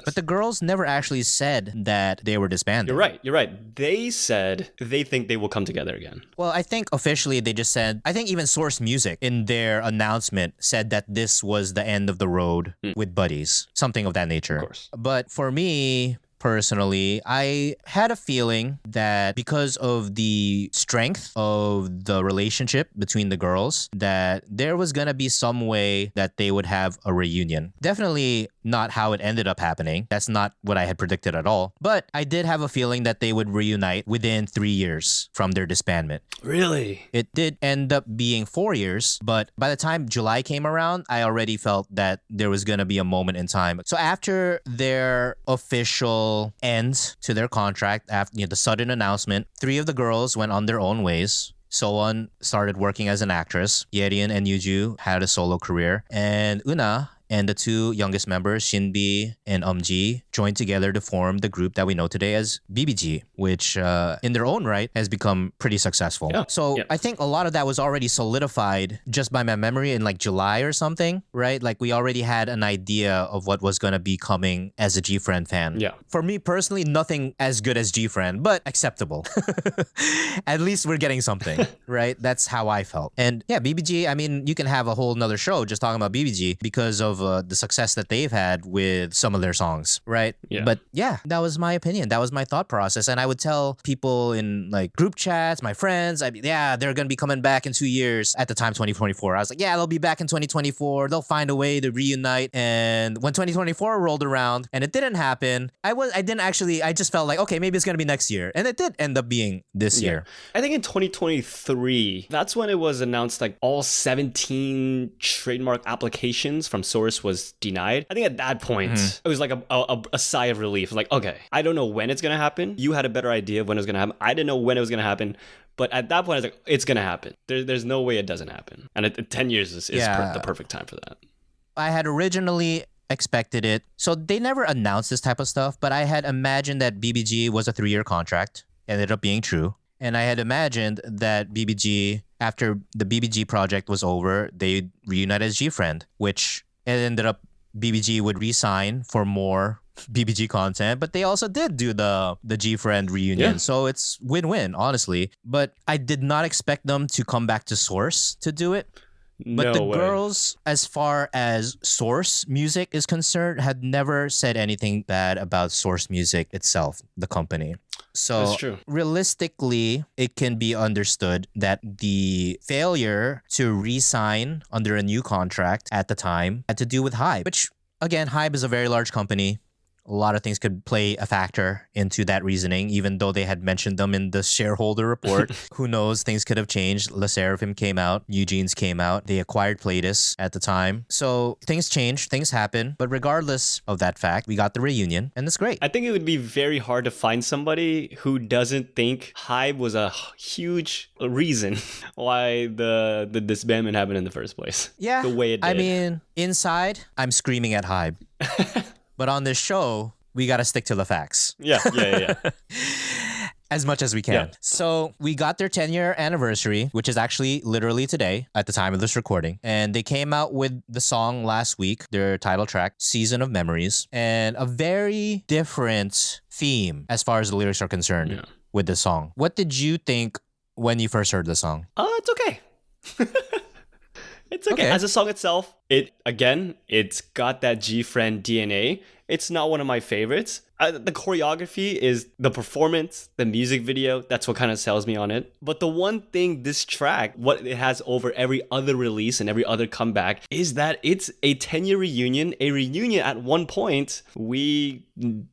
But the girls never actually said that they were disbanded. You're right. They said they think they will come together again. Well, I think officially they just said, I think even Source Music in their announcement said that this was the end of the road with buddies, something of that nature. Of course. But for me, personally, I had a feeling that because of the strength of the relationship between the girls, that there was going to be some way that they would have a reunion. Definitely not how it ended up happening. That's not what I had predicted at all. But I did have a feeling that they would reunite within 3 years from their disbandment. Really? It did end up being 4 years, but by the time July came around, I already felt that there was going to be a moment in time. So after their official end to their contract, after the sudden announcement, 3 of the girls went on their own ways. Soyeon started working as an actress. Yerin and Yuju had a solo career. And Una and the 2 youngest members, Shinbi and Umji, joined together to form the group that we know today as BBG, which in their own right has become pretty successful. Yeah. So I think a lot of that was already solidified just by my memory in like July or something, right? Like we already had an idea of what was going to be coming as a GFRIEND fan. Yeah. For me personally, nothing as good as GFRIEND, but acceptable. At least we're getting something, right? That's how I felt. And yeah, BBG, I mean, you can have a whole nother show just talking about BBG because of the success that they've had with some of their songs, right? Yeah. But yeah, that was my opinion. That was my thought process. And I would tell people in like group chats, my friends, they're going to be coming back in 2 years. At the time, 2024. I was like, yeah, they'll be back in 2024. They'll find a way to reunite. And when 2024 rolled around and it didn't happen, I just felt like, okay, maybe it's going to be next year. And it did end up being this year. I think in 2023, that's when it was announced like all 17 trademark applications from Source was denied. I think at that point, it was like a sigh of relief. Like, okay, I don't know when it's going to happen. You had a better idea of when it was going to happen. I didn't know when it was going to happen. But at that point, I was like, it's going to happen. There's no way it doesn't happen. And 10 years is the perfect time for that. I had originally expected it. So they never announced this type of stuff, but I had imagined that BBG was a 3-year contract. Ended up being true. And I had imagined that BBG, after the BBG project was over, they reunited as GFRIEND, which it ended up BBG would re-sign for more BBG content, but they also did do the GFRIEND reunion. So it's win-win, honestly. But I did not expect them to come back to Source to do it. But the girls, as far as Source Music is concerned, had never said anything bad about Source Music itself, the company. So that's true. Realistically, it can be understood that the failure to re-sign under a new contract at the time had to do with HYBE, which, again, HYBE is a very large company. A lot of things could play a factor into that reasoning, even though they had mentioned them in the shareholder report. Who knows? Things could have changed. Le Sserafim came out. Eugene's came out. They acquired Playtis at the time. So things change. Things happen. But regardless of that fact, we got the reunion, and it's great. I think it would be very hard to find somebody who doesn't think HYBE was a huge reason why the disbandment happened in the first place. Yeah. The way it did. I mean, inside, I'm screaming at HYBE. But on this show, we got to stick to the facts. Yeah. As much as we can. Yeah. So we got their 10-year anniversary, which is actually literally today at the time of this recording. And they came out with the song last week, their title track, Season of Memories, and a very different theme as far as the lyrics are concerned with the song. What did you think when you first heard the song? It's okay. It's okay. As a song itself, it's got that GFRIEND DNA. It's not one of my favorites. The choreography is the performance, the music video. That's what kind of sells me on it. But the one thing this track, what it has over every other release and every other comeback, is that it's a 10-year reunion. A reunion at one point we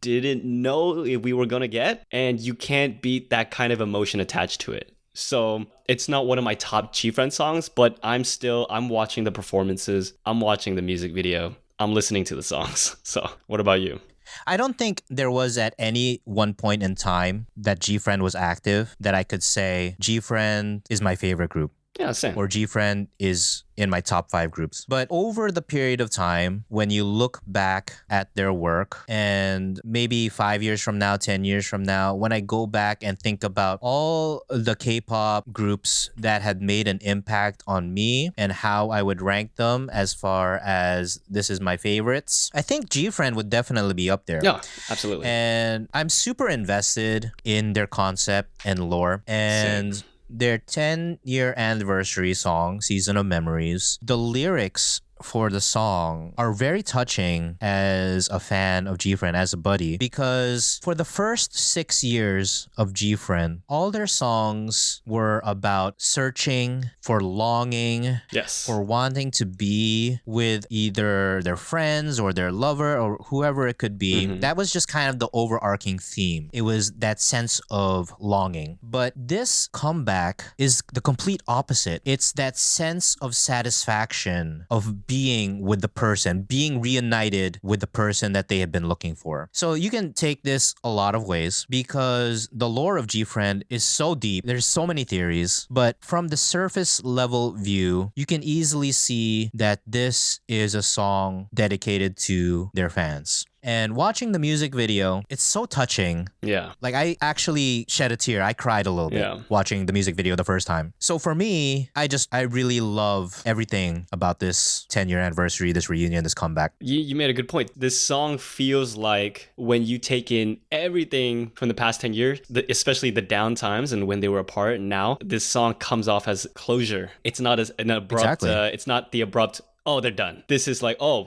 didn't know if we were going to get. And you can't beat that kind of emotion attached to it. So it's not one of my top GFRIEND songs, but I'm watching the performances. I'm watching the music video. I'm listening to the songs. So what about you? I don't think there was at any one point in time that GFRIEND was active that I could say GFRIEND is my favorite group. Yeah, same. Or GFRIEND is in my top 5 groups. But over the period of time, when you look back at their work and maybe 5 years from now, 10 years from now, when I go back and think about all the K-pop groups that had made an impact on me and how I would rank them as far as this is my favorites, I think GFRIEND would definitely be up there. Yeah, absolutely. And I'm super invested in their concept and lore. And Same. Their 10-year anniversary song, Season of Memories, the lyrics for the song are very touching as a fan of GFRIEND, as a buddy, because for the first 6 years of GFRIEND, all their songs were about searching for longing, yes, for wanting to be with either their friends or their lover or whoever it could be. That was just kind of the overarching theme. It was that sense of longing. But this comeback is the complete opposite. It's that sense of satisfaction of being with the person, being reunited with the person that they have been looking for. So you can take this a lot of ways because the lore of GFRIEND is so deep. There's so many theories, but from the surface level view, you can easily see that this is a song dedicated to their fans. And watching the music video, it's so touching. Yeah. Like, I actually shed a tear. I cried a little bit watching the music video the first time. So for me, I really love everything about this 10-year anniversary, this reunion, this comeback. You made a good point. This song feels like when you take in everything from the past 10 years, especially the down times and when they were apart, and now this song comes off as closure. It's not as an abrupt, it's not the abrupt, oh, they're done. This is like, oh,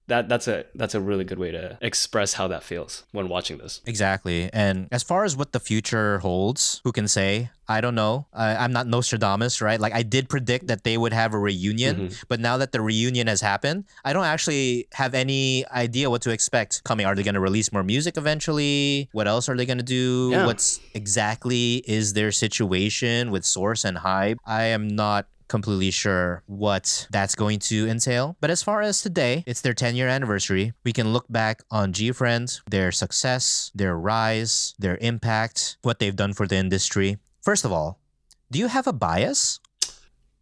that's a really good way to express how that feels when watching this. Exactly. And as far as what the future holds, who can say? I don't know. I'm not Nostradamus, right? Like, I did predict that they would have a reunion, but now that the reunion has happened, I don't actually have any idea what to expect coming. Are they going to release more music eventually? What else are they going to do? Yeah. What's exactly is their situation with Source and HYBE? I am not completely sure what that's going to entail. But as far as today, it's their 10-year anniversary. We can look back on GFRIEND, their success, their rise, their impact, what they've done for the industry. First of all, do you have a bias?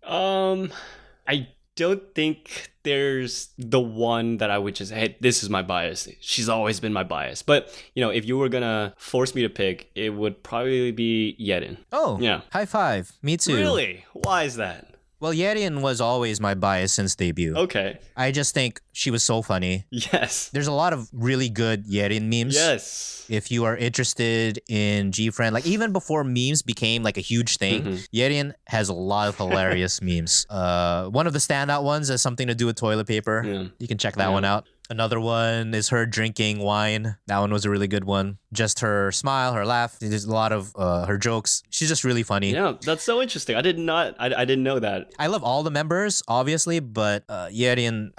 I don't think there's the one that I would just, hey, this is my bias. She's always been my bias. But, if you were going to force me to pick, it would probably be Yerin. Oh, yeah. High five. Me too. Really? Why is that? Well, Yerin was always my bias since debut. Okay. I just think she was so funny. Yes. There's a lot of really good Yerin memes. Yes. If you are interested in GFRIEND, like even before memes became like a huge thing, Yerin has a lot of hilarious memes. One of the standout ones has something to do with toilet paper. Yeah. You can check that one out. Another one is her drinking wine. That one was a really good one. Just her smile, her laugh. There's a lot of her jokes. She's just really funny. Yeah, that's so interesting. I didn't know that. I love all the members, obviously, but Yerin,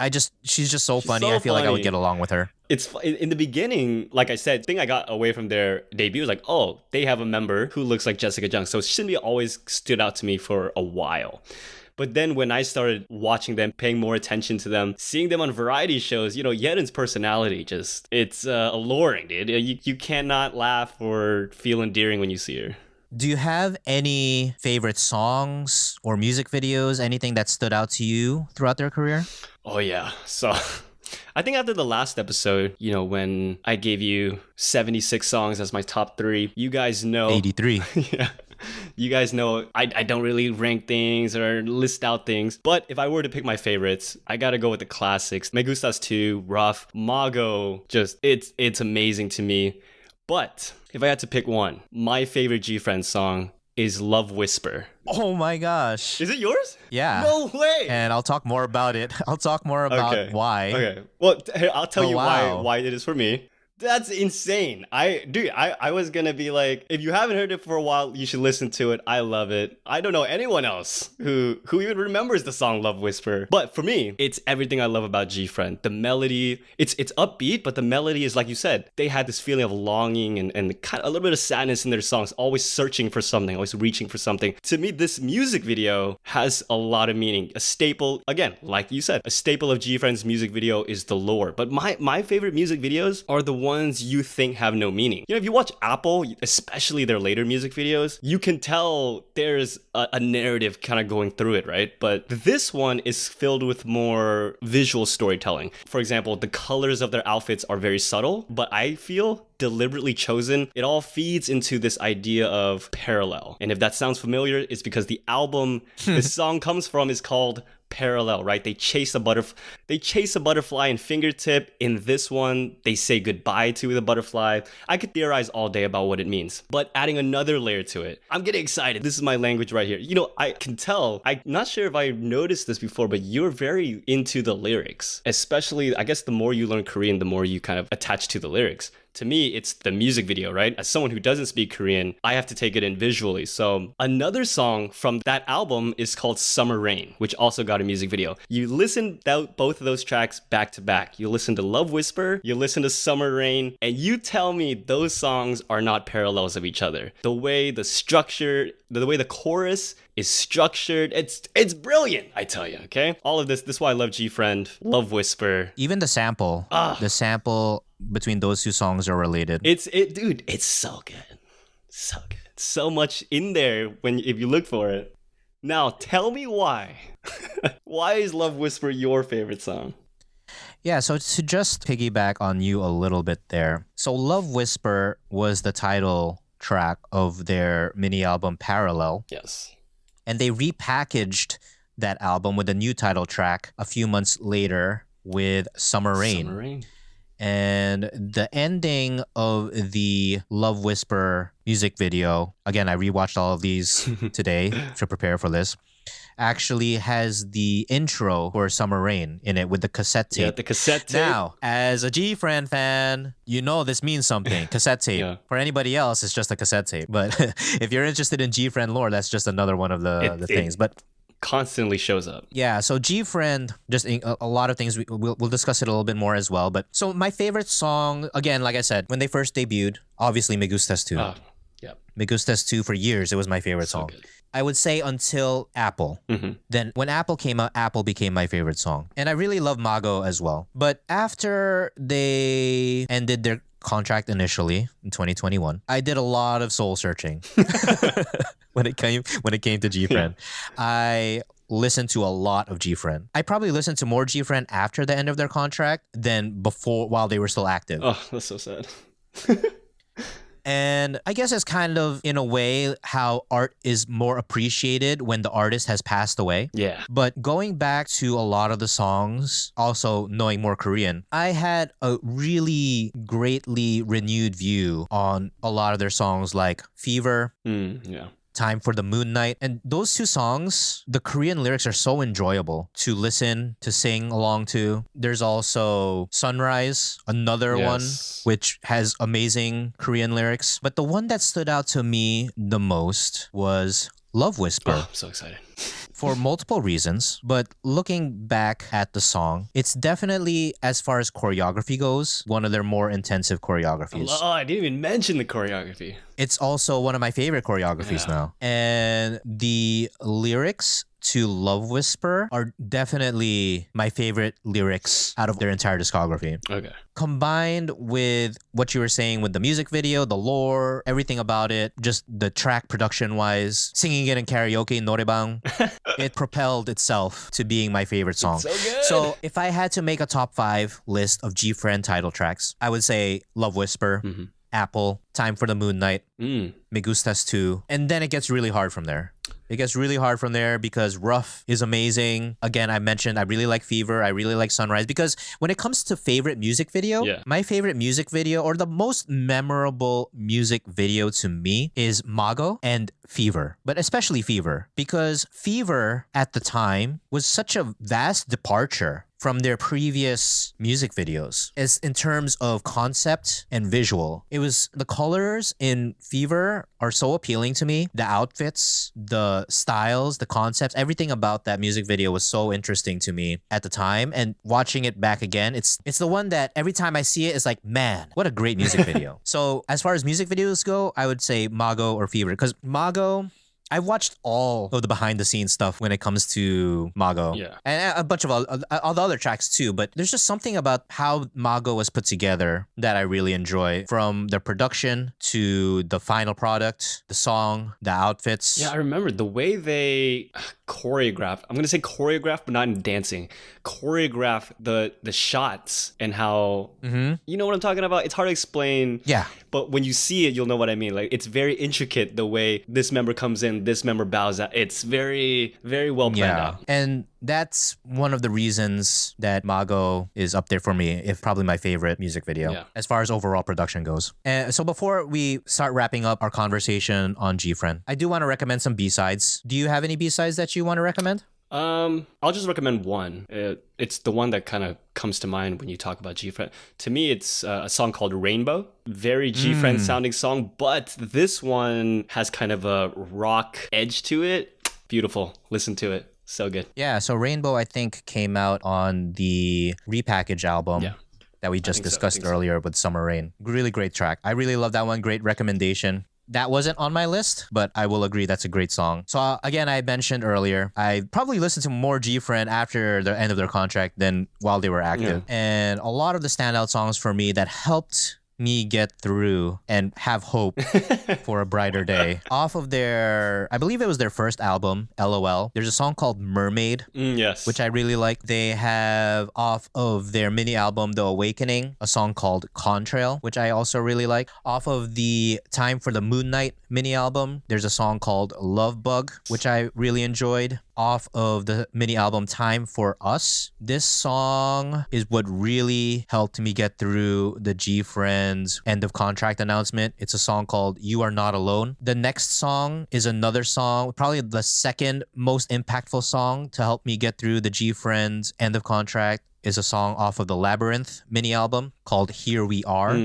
she's just so funny. So I feel like I would get along with her. It's in the beginning, like I said, the thing I got away from their debut was like, oh, they have a member who looks like Jessica Jung. So Shinbi always stood out to me for a while. But then when I started watching them, paying more attention to them, seeing them on variety shows, Yerin's personality it's alluring, dude. You cannot laugh or feel endearing when you see her. Do you have any favorite songs or music videos, anything that stood out to you throughout their career? Oh, yeah. So I think after the last episode, when I gave you 76 songs as my top 3, you guys know. 83. Yeah. You guys know I don't really rank things or list out things. But if I were to pick my favorites, I gotta go with the classics. Me Gustas 2, Rough, Mago, it's amazing to me. But if I had to pick one, my favorite GFRIEND song is Love Whisper. Oh my gosh. Is it yours? Yeah. No way. And I'll talk more about it. I'll talk more about why. Okay. Well, I'll tell you wow. why it is for me. That's insane. I was gonna be like, if you haven't heard it for a while, you should listen to it. I love it. I don't know anyone else who even remembers the song Love Whisper. But for me, it's everything I love about GFRIEND. The melody, it's upbeat, but the melody is, like you said, they had this feeling of longing and kind of a little bit of sadness in their songs, always searching for something, always reaching for something. To me, this music video has a lot of meaning. A staple, again, like you said, a staple of GFRIEND's music video is the lore. But my favorite music videos are the ones you think have no meaning. You know, if you watch Apple, especially their later music videos, you can tell there's a narrative kind of going through it, right? But this one is filled with more visual storytelling. For example, the colors of their outfits are very subtle, but I feel deliberately chosen. It all feeds into this idea of parallel. And if that sounds familiar, it's because the album this song comes from is called Parallel, right? They chase a butterfly in Fingertip. In this one, they say goodbye to the butterfly. I could theorize all day about what it means, but adding another layer to it, I'm getting excited. This is my language right here. You know, I can tell, I'm not sure if I noticed this before, but you're very into the lyrics, especially, I guess the more you learn Korean, the more you kind of attach to the lyrics. To me, it's the music video, right? As someone who doesn't speak Korean, I have to take it in visually. So another song from that album is called Summer Rain, which also got a music video. You listen to both of those tracks back to back. You listen to Love Whisper, you listen to Summer Rain, and you tell me those songs are not parallels of each other. The way the structure, the way the chorus is structured, it's brilliant, I tell you, okay? All of this is why I love GFRIEND, Love Whisper. Even the sample. The sample between those two songs are related. Dude, it's so good. So good. So much in there if you look for it. Now, tell me why. Why is Love Whisper your favorite song? Yeah, so to just piggyback on you a little bit there. So Love Whisper was the title track of their mini album Parallel. Yes. And they repackaged that album with a new title track a few months later with Summer Rain. Summer Rain. And the ending of the Love Whisper music video, again, I rewatched all of these today to prepare for this, actually has the intro for Summer Rain in it with the cassette tape. Yeah, the cassette tape. Now, as a GFRIEND fan, you know this means something. Cassette tape. Yeah. For anybody else, it's just a cassette tape. But if you're interested in GFRIEND lore, that's just another one of the things. But constantly shows up. Yeah, so GFRIEND, just a lot of things, we'll discuss it a little bit more as well. But so my favorite song, again, like I said, when they first debuted, obviously Me Gustas 2. Yeah. Me Gustas 2 for years, it was my favorite song. Good. I would say until Apple. Mm-hmm. Then when Apple came out, Apple became my favorite song. And I really love Mago as well. But after they ended their contract initially in 2021, I did a lot of soul searching when it came to GFRIEND. I listened to a lot of GFRIEND. I probably listened to more GFRIEND after the end of their contract than before, while they were still active. Oh, that's so sad. And I guess it's kind of, in a way, how art is more appreciated when the artist has passed away. Yeah. But going back to a lot of the songs, also knowing more Korean, I had a really greatly renewed view on a lot of their songs like Fever. Yeah. Time for the Moon Night. And those two songs, the Korean lyrics are so enjoyable to listen, to sing along to. There's also Sunrise, another one, which has amazing Korean lyrics. But the one that stood out to me the most was Love Whisper. Oh, I'm so excited. For multiple reasons, but looking back at the song, it's definitely, as far as choreography goes, one of their more intensive choreographies. Oh, I didn't even mention the choreography. It's also one of my favorite choreographies now. And the lyrics to Love Whisper are definitely my favorite lyrics out of their entire discography. Okay. Combined with what you were saying with the music video, the lore, everything about it, just the track production-wise, singing it in karaoke, norebang, it propelled itself to being my favorite song. It's so good. So if I had to make a top 5 list of GFRIEND title tracks, I would say Love Whisper, Apple, Time for the Moon Night, Mm. Me Gustas too. And then it gets really hard from there. It gets really hard from there because Rough is amazing. Again, I mentioned I really like Fever. I really like Sunrise because when it comes to favorite music video, my favorite music video or the most memorable music video to me is Mago and Fever, but especially Fever because Fever at the time was such a vast departure from their previous music videos as in terms of concept and visual. It was the colors in Fever are so appealing to me. The outfits, the styles, the concepts, everything about that music video was so interesting to me at the time. And watching it back again, it's the one that every time I see it, it's like, man, what a great music video. So as far as music videos go, I would say Mago or Fever because Mago, I watched all of the behind the scenes stuff when it comes to Mago. Yeah. And a bunch of all the other tracks too. But there's just something about how Mago was put together that I really enjoy. From the production to the final product, the song, the outfits. Yeah, I remember the way they choreographed. I'm going to say choreographed, but not in dancing. Choreograph the shots and how, you know what I'm talking about? It's hard to explain. Yeah. But when you see it, you'll know what I mean. Like, it's very intricate the way this member comes in, this member bows out. It's very, very well planned out. And that's one of the reasons that Mago is up there for me, if probably my favorite music video, as far as overall production goes. So before we start wrapping up our conversation on GFRIEND, I do want to recommend some B-sides. Do you have any B-sides that you want to recommend? I'll just recommend one. It's the one that kind of comes to mind when you talk about GFRIEND. To me, it's a song called Rainbow. Very GFRIEND sounding song, but this one has kind of a rock edge to it. Beautiful. Listen to it. So good. Yeah, so Rainbow, I think, came out on the repackaged album. That we just discussed earlier with Summer Rain. Really great track. I really love that one. Great recommendation. That wasn't on my list, but I will agree that's a great song. So again, I mentioned earlier, I probably listened to more GFRIEND after the end of their contract than while they were active. And a lot of the standout songs for me that helped me get through and have hope for a brighter day. Off of their, I believe it was their first album, LOL, there's a song called Mermaid, which I really like. They have off of their mini album, The Awakening, a song called Contrail, which I also really like. Off of the Time for the Moon Night mini album, there's a song called Love Bug, which I really enjoyed. Off of the mini album Time for Us, this song is what really helped me get through the GFRIEND's end of contract announcement. It's a song called You Are Not Alone. The next song is another song, probably the second most impactful song to help me get through the GFRIEND's end of contract, is a song off of the Labyrinth mini album called Here We Are.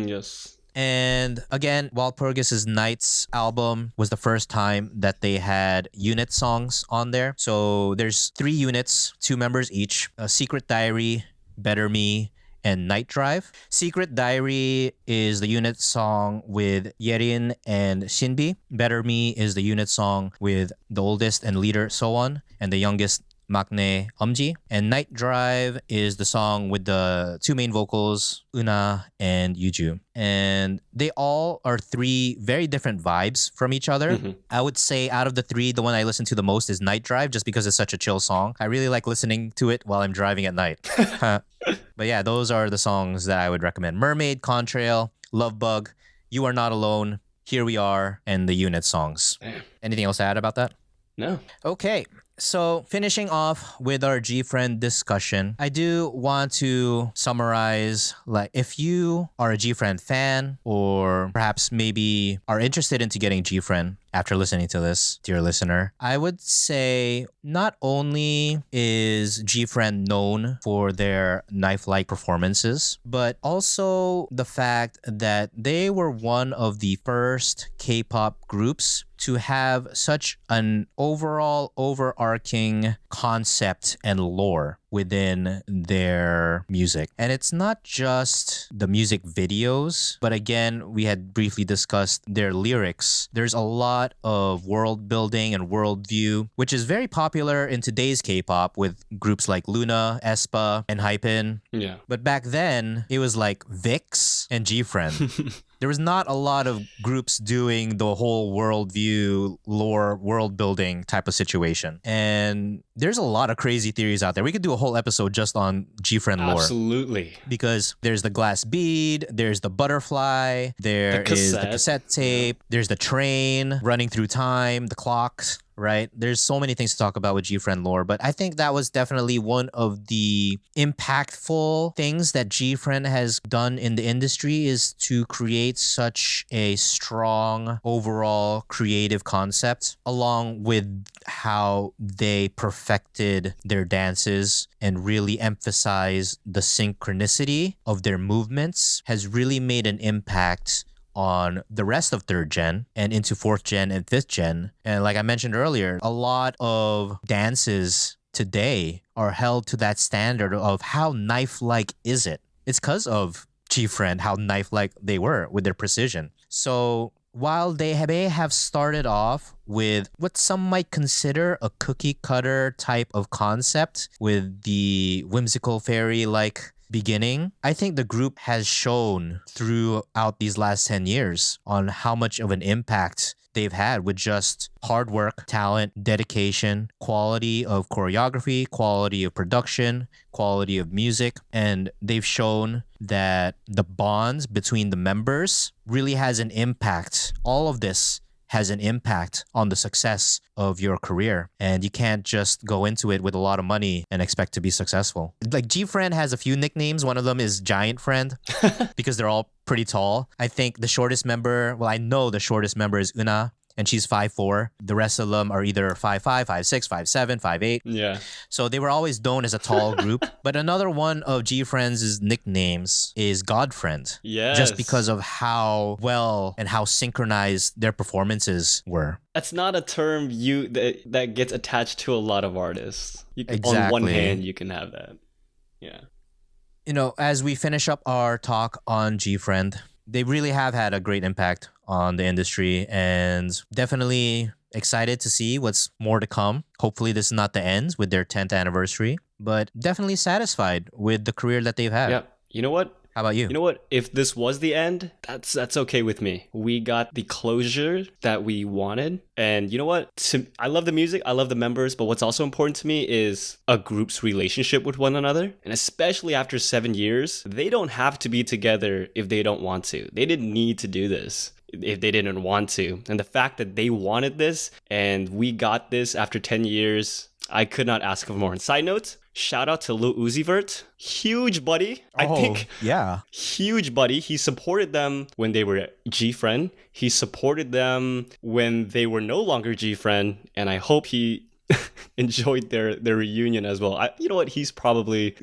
And again, Walpurgis' Nights album was the first time that they had unit songs on there. So there's 3 units, 2 members each, Secret Diary, Better Me, and Night Drive. Secret Diary is the unit song with Yerin and Shinbi. Better Me is the unit song with the oldest and leader Sowon and the youngest Maknae Umji. And Night Drive is the song with the 2 main vocals, Una and Yuju. And they all are 3 very different vibes from each other. I would say out of the 3, the one I listen to the most is Night Drive, just because it's such a chill song. I really like listening to it while I'm driving at night. But yeah, those are the songs that I would recommend. Mermaid, Contrail, Love Bug, You Are Not Alone, Here We Are, and the unit songs. Anything else to add about that? No. Okay. So finishing off with our GFRIEND discussion, I do want to summarize, like, if you are a GFRIEND fan or perhaps maybe are interested into getting GFRIEND after listening to this, dear listener, I would say not only is GFRIEND known for their knife-like performances, but also the fact that they were one of the first K-pop groups to have such an overall overarching concept and lore within their music. And it's not just the music videos, but again, we had briefly discussed their lyrics. There's a lot of world building and worldview, which is very popular in today's K-pop with groups like Luna, aespa, and HYBE. Yeah. But back then, it was like VIX and GFRIEND. there was not a lot of groups doing the whole worldview, lore, world building type of situation. And there's a lot of crazy theories out there. We could do a whole episode just on GFriend lore. Absolutely. Because there's the glass bead, there's the butterfly, there is the cassette tape, there's the train running through time, the clocks. Right? There's so many things to talk about with GFriend lore, but I think that was definitely one of the impactful things that GFriend has done in the industry is to create such a strong overall creative concept along with how they perfected their dances and really emphasize the synchronicity of their movements has really made an impact on the rest of third gen and into fourth gen and fifth gen. And like I mentioned earlier, a lot of dances today are held to that standard of how knife-like is it. It's because of GFriend, how knife-like they were with their precision. So while they may have started off with what some might consider a cookie cutter type of concept with the whimsical fairy-like beginning, I think the group has shown throughout these last 10 years on how much of an impact they've had with just hard work, talent, dedication, quality of choreography, quality of production, quality of music. And they've shown that the bonds between the members really has an impact. All of this has an impact on the success of your career. And you can't just go into it with a lot of money and expect to be successful. Like GFriend has a few nicknames. One of them is Giant Friend because they're all pretty tall. I think the shortest member, well, I know the shortest member is Una, and she's 5'4". The rest of them are either 5'5", 5'6", 5'7", 5'8". Yeah. So they were always known as a tall group. But another one of GFriend's nicknames is Godfriend. Yes. Just because of how well and how synchronized their performances were. That's not a term that gets attached to a lot of artists. Exactly. On one hand, you can have that. Yeah. You know, as we finish up our talk on GFriend, they really have had a great impact on the industry and definitely excited to see what's more to come. Hopefully this is not the end with their 10th anniversary, but definitely satisfied with the career that they've had. Yeah. You know what? How about you? You know what? If this was the end, that's okay with me. We got the closure that we wanted. And you know what? I love the music. I love the members. But what's also important to me is a group's relationship with one another. And especially after 7 years, they don't have to be together if they don't want to. They didn't need to do this if they didn't want to. And the fact that they wanted this and we got this after 10 years, I could not ask for more. And side note, shout out to Lil Uzi Vert. Huge buddy. I think. Yeah. Huge buddy. He supported them when they were GFriend. He supported them when they were no longer GFriend. And I hope he enjoyed their reunion as well. You know what? He's probably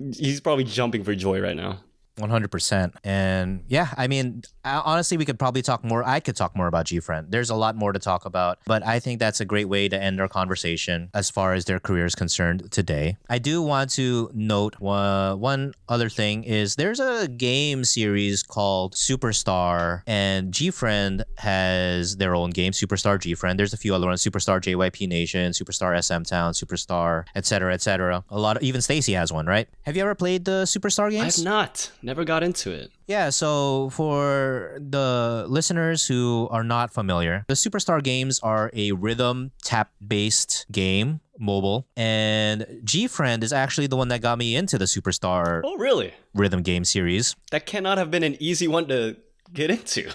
jumping for joy right now. 100%. And yeah, I mean, honestly, we could probably talk more. I could talk more about GFriend. There's a lot more to talk about, but I think that's a great way to end our conversation as far as their career is concerned today. I do want to note one other thing is there's a game series called Superstar, and GFriend has their own game, Superstar GFriend. There's a few other ones, Superstar JYP Nation, Superstar SM Town, Superstar, etc., etc. Even Stacy has one, right? Have you ever played the Superstar games? I have not. Never got into it. Yeah, so for the listeners who are not familiar, the Superstar games are a rhythm tap-based game, mobile, and GFriend is actually the one that got me into the Superstar rhythm game series. That cannot have been an easy one to get into.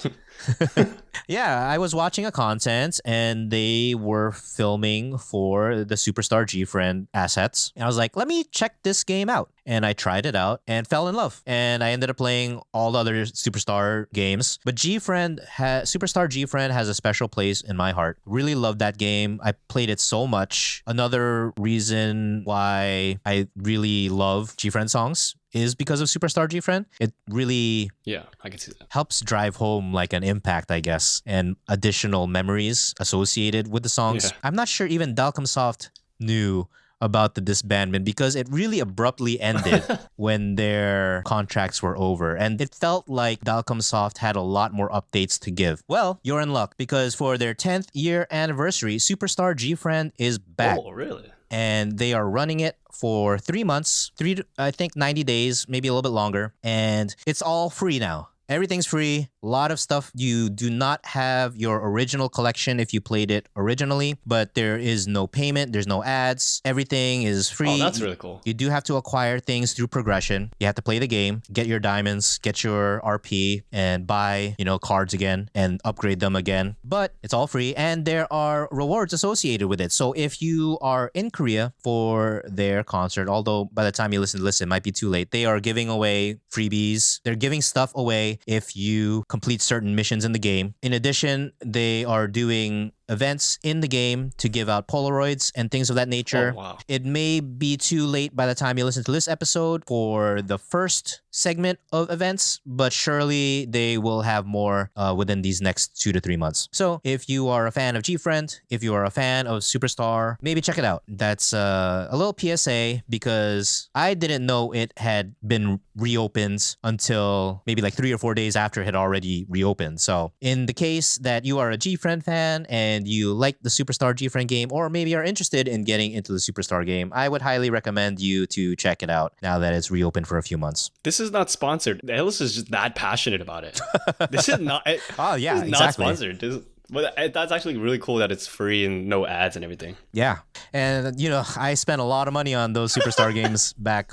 Yeah, I was watching a content and they were filming for the Superstar GFriend assets. And I was like, let me check this game out. And I tried it out and fell in love. And I ended up playing all the other Superstar games. But Superstar GFriend has a special place in my heart. Really loved that game. I played it so much. Another reason why I really love GFriend songs is because of Superstar GFriend. It really I can see that. helps drive home like an impact, I guess, and additional memories associated with the songs. Yeah. I'm not sure even Dalcomsoft knew about the disbandment because it really abruptly ended when their contracts were over. And it felt like Dalcomsoft had a lot more updates to give. Well, you're in luck because for their 10th year anniversary, Superstar GFriend is back. Oh, really? And they are running it for 3 months, I think 90 days, maybe a little bit longer. And it's all free now. Everything's free. A lot of stuff. You do not have your original collection if you played it originally, but there is no payment. There's no ads. Everything is free. Oh, that's really cool. You do have to acquire things through progression. You have to play the game, get your diamonds, get your RP, and buy, cards again and upgrade them again. But it's all free, and there are rewards associated with it. So if you are in Korea for their concert, although by the time you listen to this, it might be too late, they are giving away freebies. They're giving stuff away if you complete certain missions in the game. In addition, they are doing events in the game to give out Polaroids and things of that nature. Oh, wow. It may be too late by the time you listen to this episode for the first segment of events, but surely they will have more within these next 2 to 3 months. So if you are a fan of GFRIEND, if you are a fan of Superstar, maybe check it out. That's a little PSA because I didn't know it had been reopened until maybe like 3 or 4 days after it had already reopened. So in the case that you are a GFRIEND fan and you like the Superstar GFRIEND game, or maybe are interested in getting into the Superstar game, I would highly recommend you to check it out now that it's reopened for a few months. This is not sponsored. Ellis is just that passionate about it. This is not. Oh yeah, this is exactly. Not sponsored. But that's actually really cool that it's free and no ads and everything. Yeah, and I spent a lot of money on those Superstar games back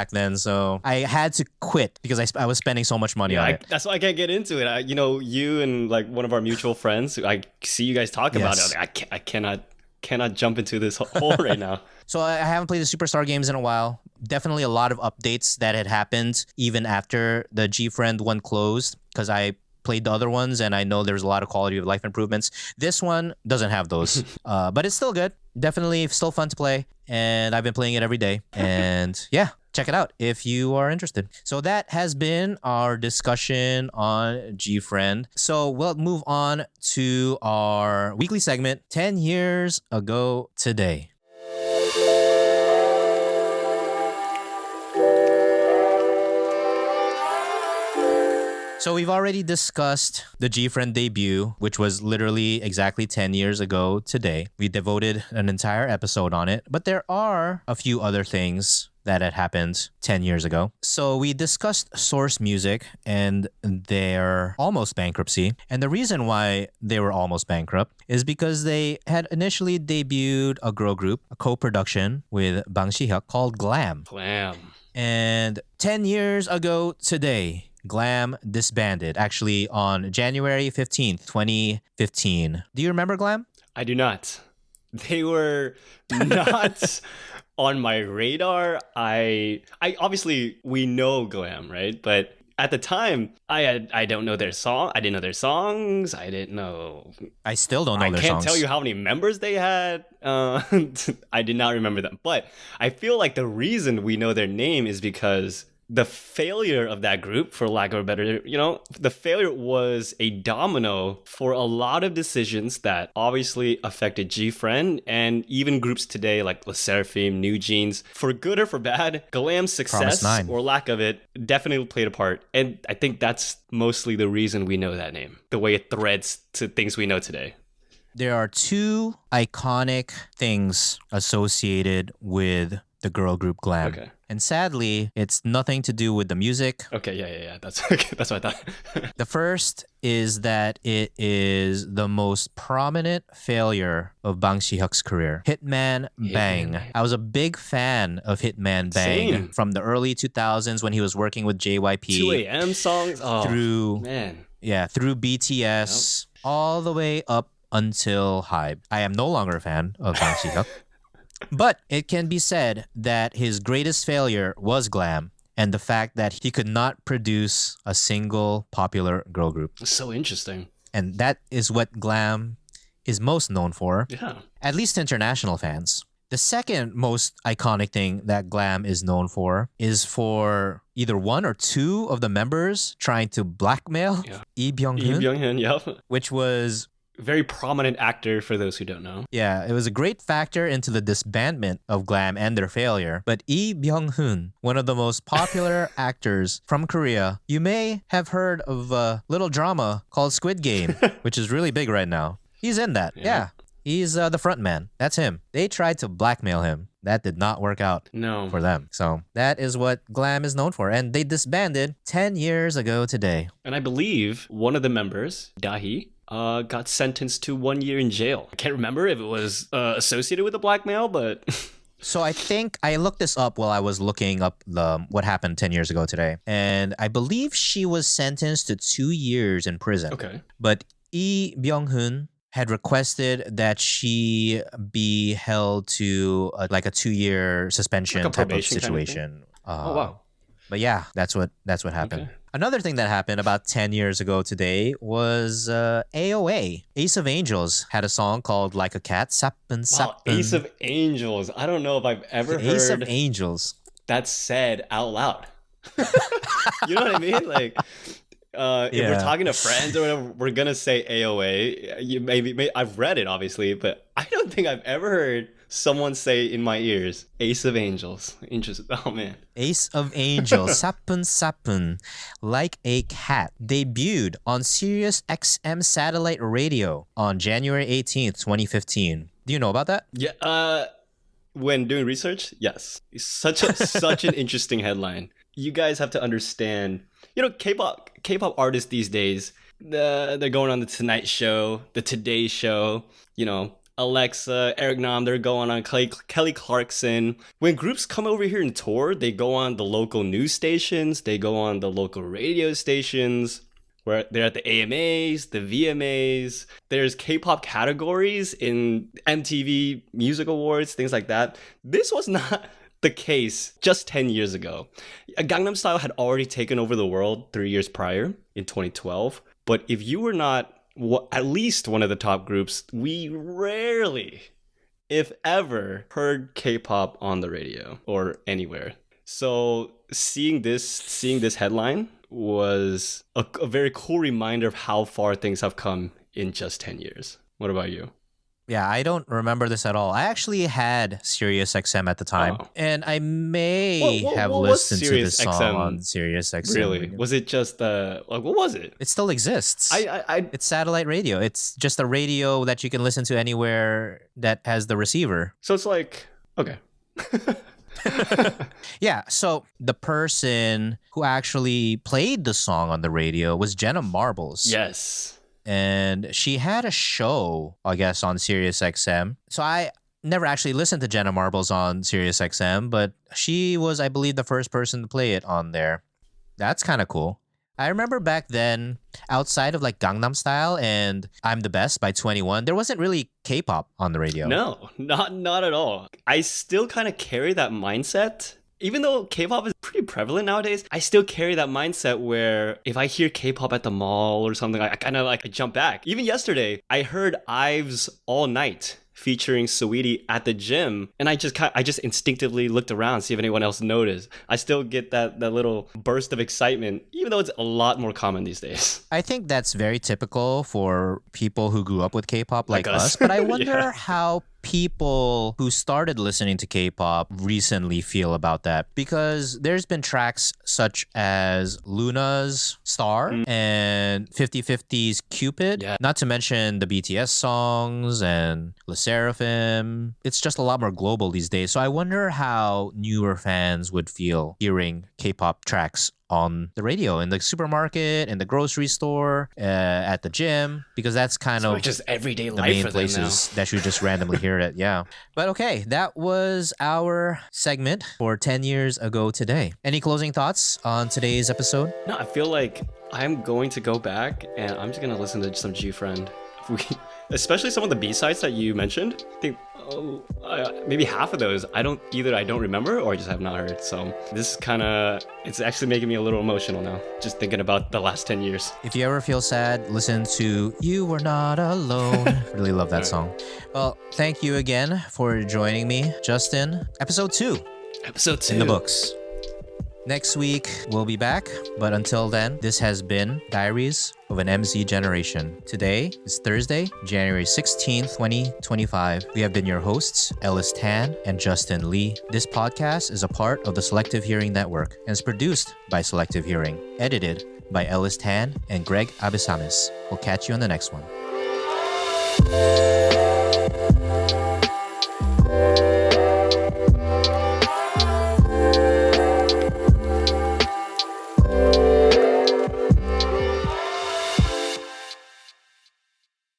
then, so I had to quit because I was spending so much money on it. That's why I can't get into it. You and like one of our mutual friends, I see you guys talk about it. I cannot jump into this hole right now. So I haven't played the Superstar games in a while. Definitely a lot of updates that had happened even after the GFRIEND one closed, because I played the other ones and I know there's a lot of quality of life improvements. This one doesn't have those, but it's still good. Definitely still fun to play, and I've been playing it every day. And yeah, check it out if you are interested. So that has been our discussion on GFRIEND. So we'll move on to our weekly segment, 10 years ago today. So we've already discussed the GFRIEND debut, which was literally exactly 10 years ago today. We devoted an entire episode on it, but there are a few other things that had happened 10 years ago. So we discussed Source Music and their almost bankruptcy. And the reason why they were almost bankrupt is because they had initially debuted a girl group, a co-production with Bang Si-hyuk called Glam. Glam. And 10 years ago today, Glam disbanded, actually on January 15th, 2015. Do you remember Glam? I do not. They were not on my radar. I obviously, we know Glam, right? But at the time, I don't know their song. I didn't know their songs. I didn't know. I still don't know their songs. I can't tell you how many members they had. I did not remember them. But I feel like the reason we know their name is because the failure of that group, for lack of a better, the failure was a domino for a lot of decisions that obviously affected GFRIEND and even groups today like LE SSERAFIM, New Jeans. For good or for bad, Glam's success or lack of it definitely played a part. And I think that's mostly the reason we know that name, the way it threads to things we know today. There are two iconic things associated with the girl group Glam. Okay. And sadly, it's nothing to do with the music. Okay, yeah. That's okay. That's what I thought. The first is that it is the most prominent failure of Bang Si-hyuk's career. Hitman Bang. I was a big fan of Hitman Bang from the early 2000s when he was working with JYP. 2 a.m. songs? Oh, through BTS, Yep. all the way up until HYBE. I am no longer a fan of Bang Si-hyuk. But it can be said that his greatest failure was Glam, and the fact that he could not produce a single popular girl group. So interesting. And that is what Glam is most known for, at least to international fans. The second most iconic thing that Glam is known for is for either one or two of the members trying to blackmail Lee Byung-hun, which was very prominent actor for those who don't know. Yeah, it was a great factor into the disbandment of Glam and their failure. But Lee Byung-hun, one of the most popular actors from Korea, you may have heard of a little drama called Squid Game, which is really big right now. He's in that. Yeah. He's the front man. That's him. They tried to blackmail him that did not work out for them. So that is what Glam is known for. And they disbanded 10 years ago today. And I believe one of the members, Dahi, got sentenced to 1 year in jail. I can't remember if it was associated with the blackmail, but... So I think I looked this up while I was looking up what happened 10 years ago today. And I believe she was sentenced to 2 years in prison. Okay. But Lee Byung-hun had requested that she be held to a 2-year suspension like a type of probation situation. Kind of oh, wow. But yeah, that's what happened. Okay. Another thing that happened about 10 years ago today was AOA. Ace of Angels had a song called Like a Cat. Sappin, Wow, Ace of Angels. I don't know if I've ever heard Ace of Angels that said out loud. You know what I mean? Like, if we're talking to friends or whatever, we're going to say AOA. Maybe I've read it, obviously, but I don't think I've ever heard someone say in my ears, Ace of Angels. Interesting. Oh, man. Ace of Angels, Sappin Sappin, Like a Cat, debuted on SiriusXM Satellite Radio on January 18th, 2015. Do you know about that? Yeah. When doing research, yes. It's such an interesting headline. You guys have to understand, K-pop artists these days, they're going on the Tonight Show, the Today Show, Alexa, Eric Nam, they're going on Kelly Clarkson. When groups come over here and tour, they go on the local news stations, they go on the local radio stations, where they're at the AMAs, the VMAs. There's K-pop categories in MTV Music Awards, things like that. This was not the case just 10 years ago. Gangnam Style had already taken over the world 3 years prior in 2012. But if you were not at least one of the top groups, we rarely, if ever, heard K-pop on the radio or anywhere. So seeing this headline was a very cool reminder of how far things have come in just 10 years. What about you? Yeah, I don't remember this at all. I actually had SiriusXM at the time, and I may have listened to this song on SiriusXM. Really? Was it just what was it? It still exists. It's satellite radio. It's just a radio that you can listen to anywhere that has the receiver. So it's like, okay. Yeah, so the person who actually played the song on the radio was Jenna Marbles. Yes. And she had a show, I guess, on SiriusXM. So I never actually listened to Jenna Marbles on SiriusXM, but she was, I believe, the first person to play it on there. That's kind of cool. I remember back then, outside of Gangnam Style and I'm the Best by 21, there wasn't really K-pop on the radio. No, not at all. I still kind of carry that mindset. Even though K-pop is pretty prevalent nowadays, I still carry that mindset where if I hear K-pop at the mall or something, I kind of I jump back. Even yesterday, I heard IVE's All Night featuring Saweetie at the gym, and I just instinctively looked around, see if anyone else noticed. I still get that little burst of excitement, even though it's a lot more common these days. I think that's very typical for people who grew up with K-pop like us, but I wonder how people who started listening to K-pop recently feel about that, because there's been tracks such as Luna's Star and 50/50's Cupid, not to mention the BTS songs and Le Seraphim. It's just a lot more global these days. So I wonder how newer fans would feel hearing K-pop tracks on the radio, in the supermarket, in the grocery store, at the gym, because that's kind of just everyday the life main for places them now. that you just randomly hear it. Yeah. But okay, that was our segment for 10 years ago today. Any closing thoughts on today's episode? No, I feel like I'm going to go back and I'm just going to listen to some GFRIEND. Especially some of the B-sides that you mentioned. I think maybe half of those I don't remember or I just have not heard. So this it's actually making me a little emotional now, just thinking about the last 10 years. If you ever feel sad, listen to You Were Not Alone. Really love that song. Well, thank you again for joining me, Justin. Episode 2 in the books. Next week, we'll be back. But until then, this has been Diaries of an MZ Generation. Today is Thursday, January 16th, 2025. We have been your hosts, Ellis Tan and Justin Lee. This podcast is a part of the Selective Hearing Network and is produced by Selective Hearing. Edited by Ellis Tan and Greg Abesamis. We'll catch you on the next one.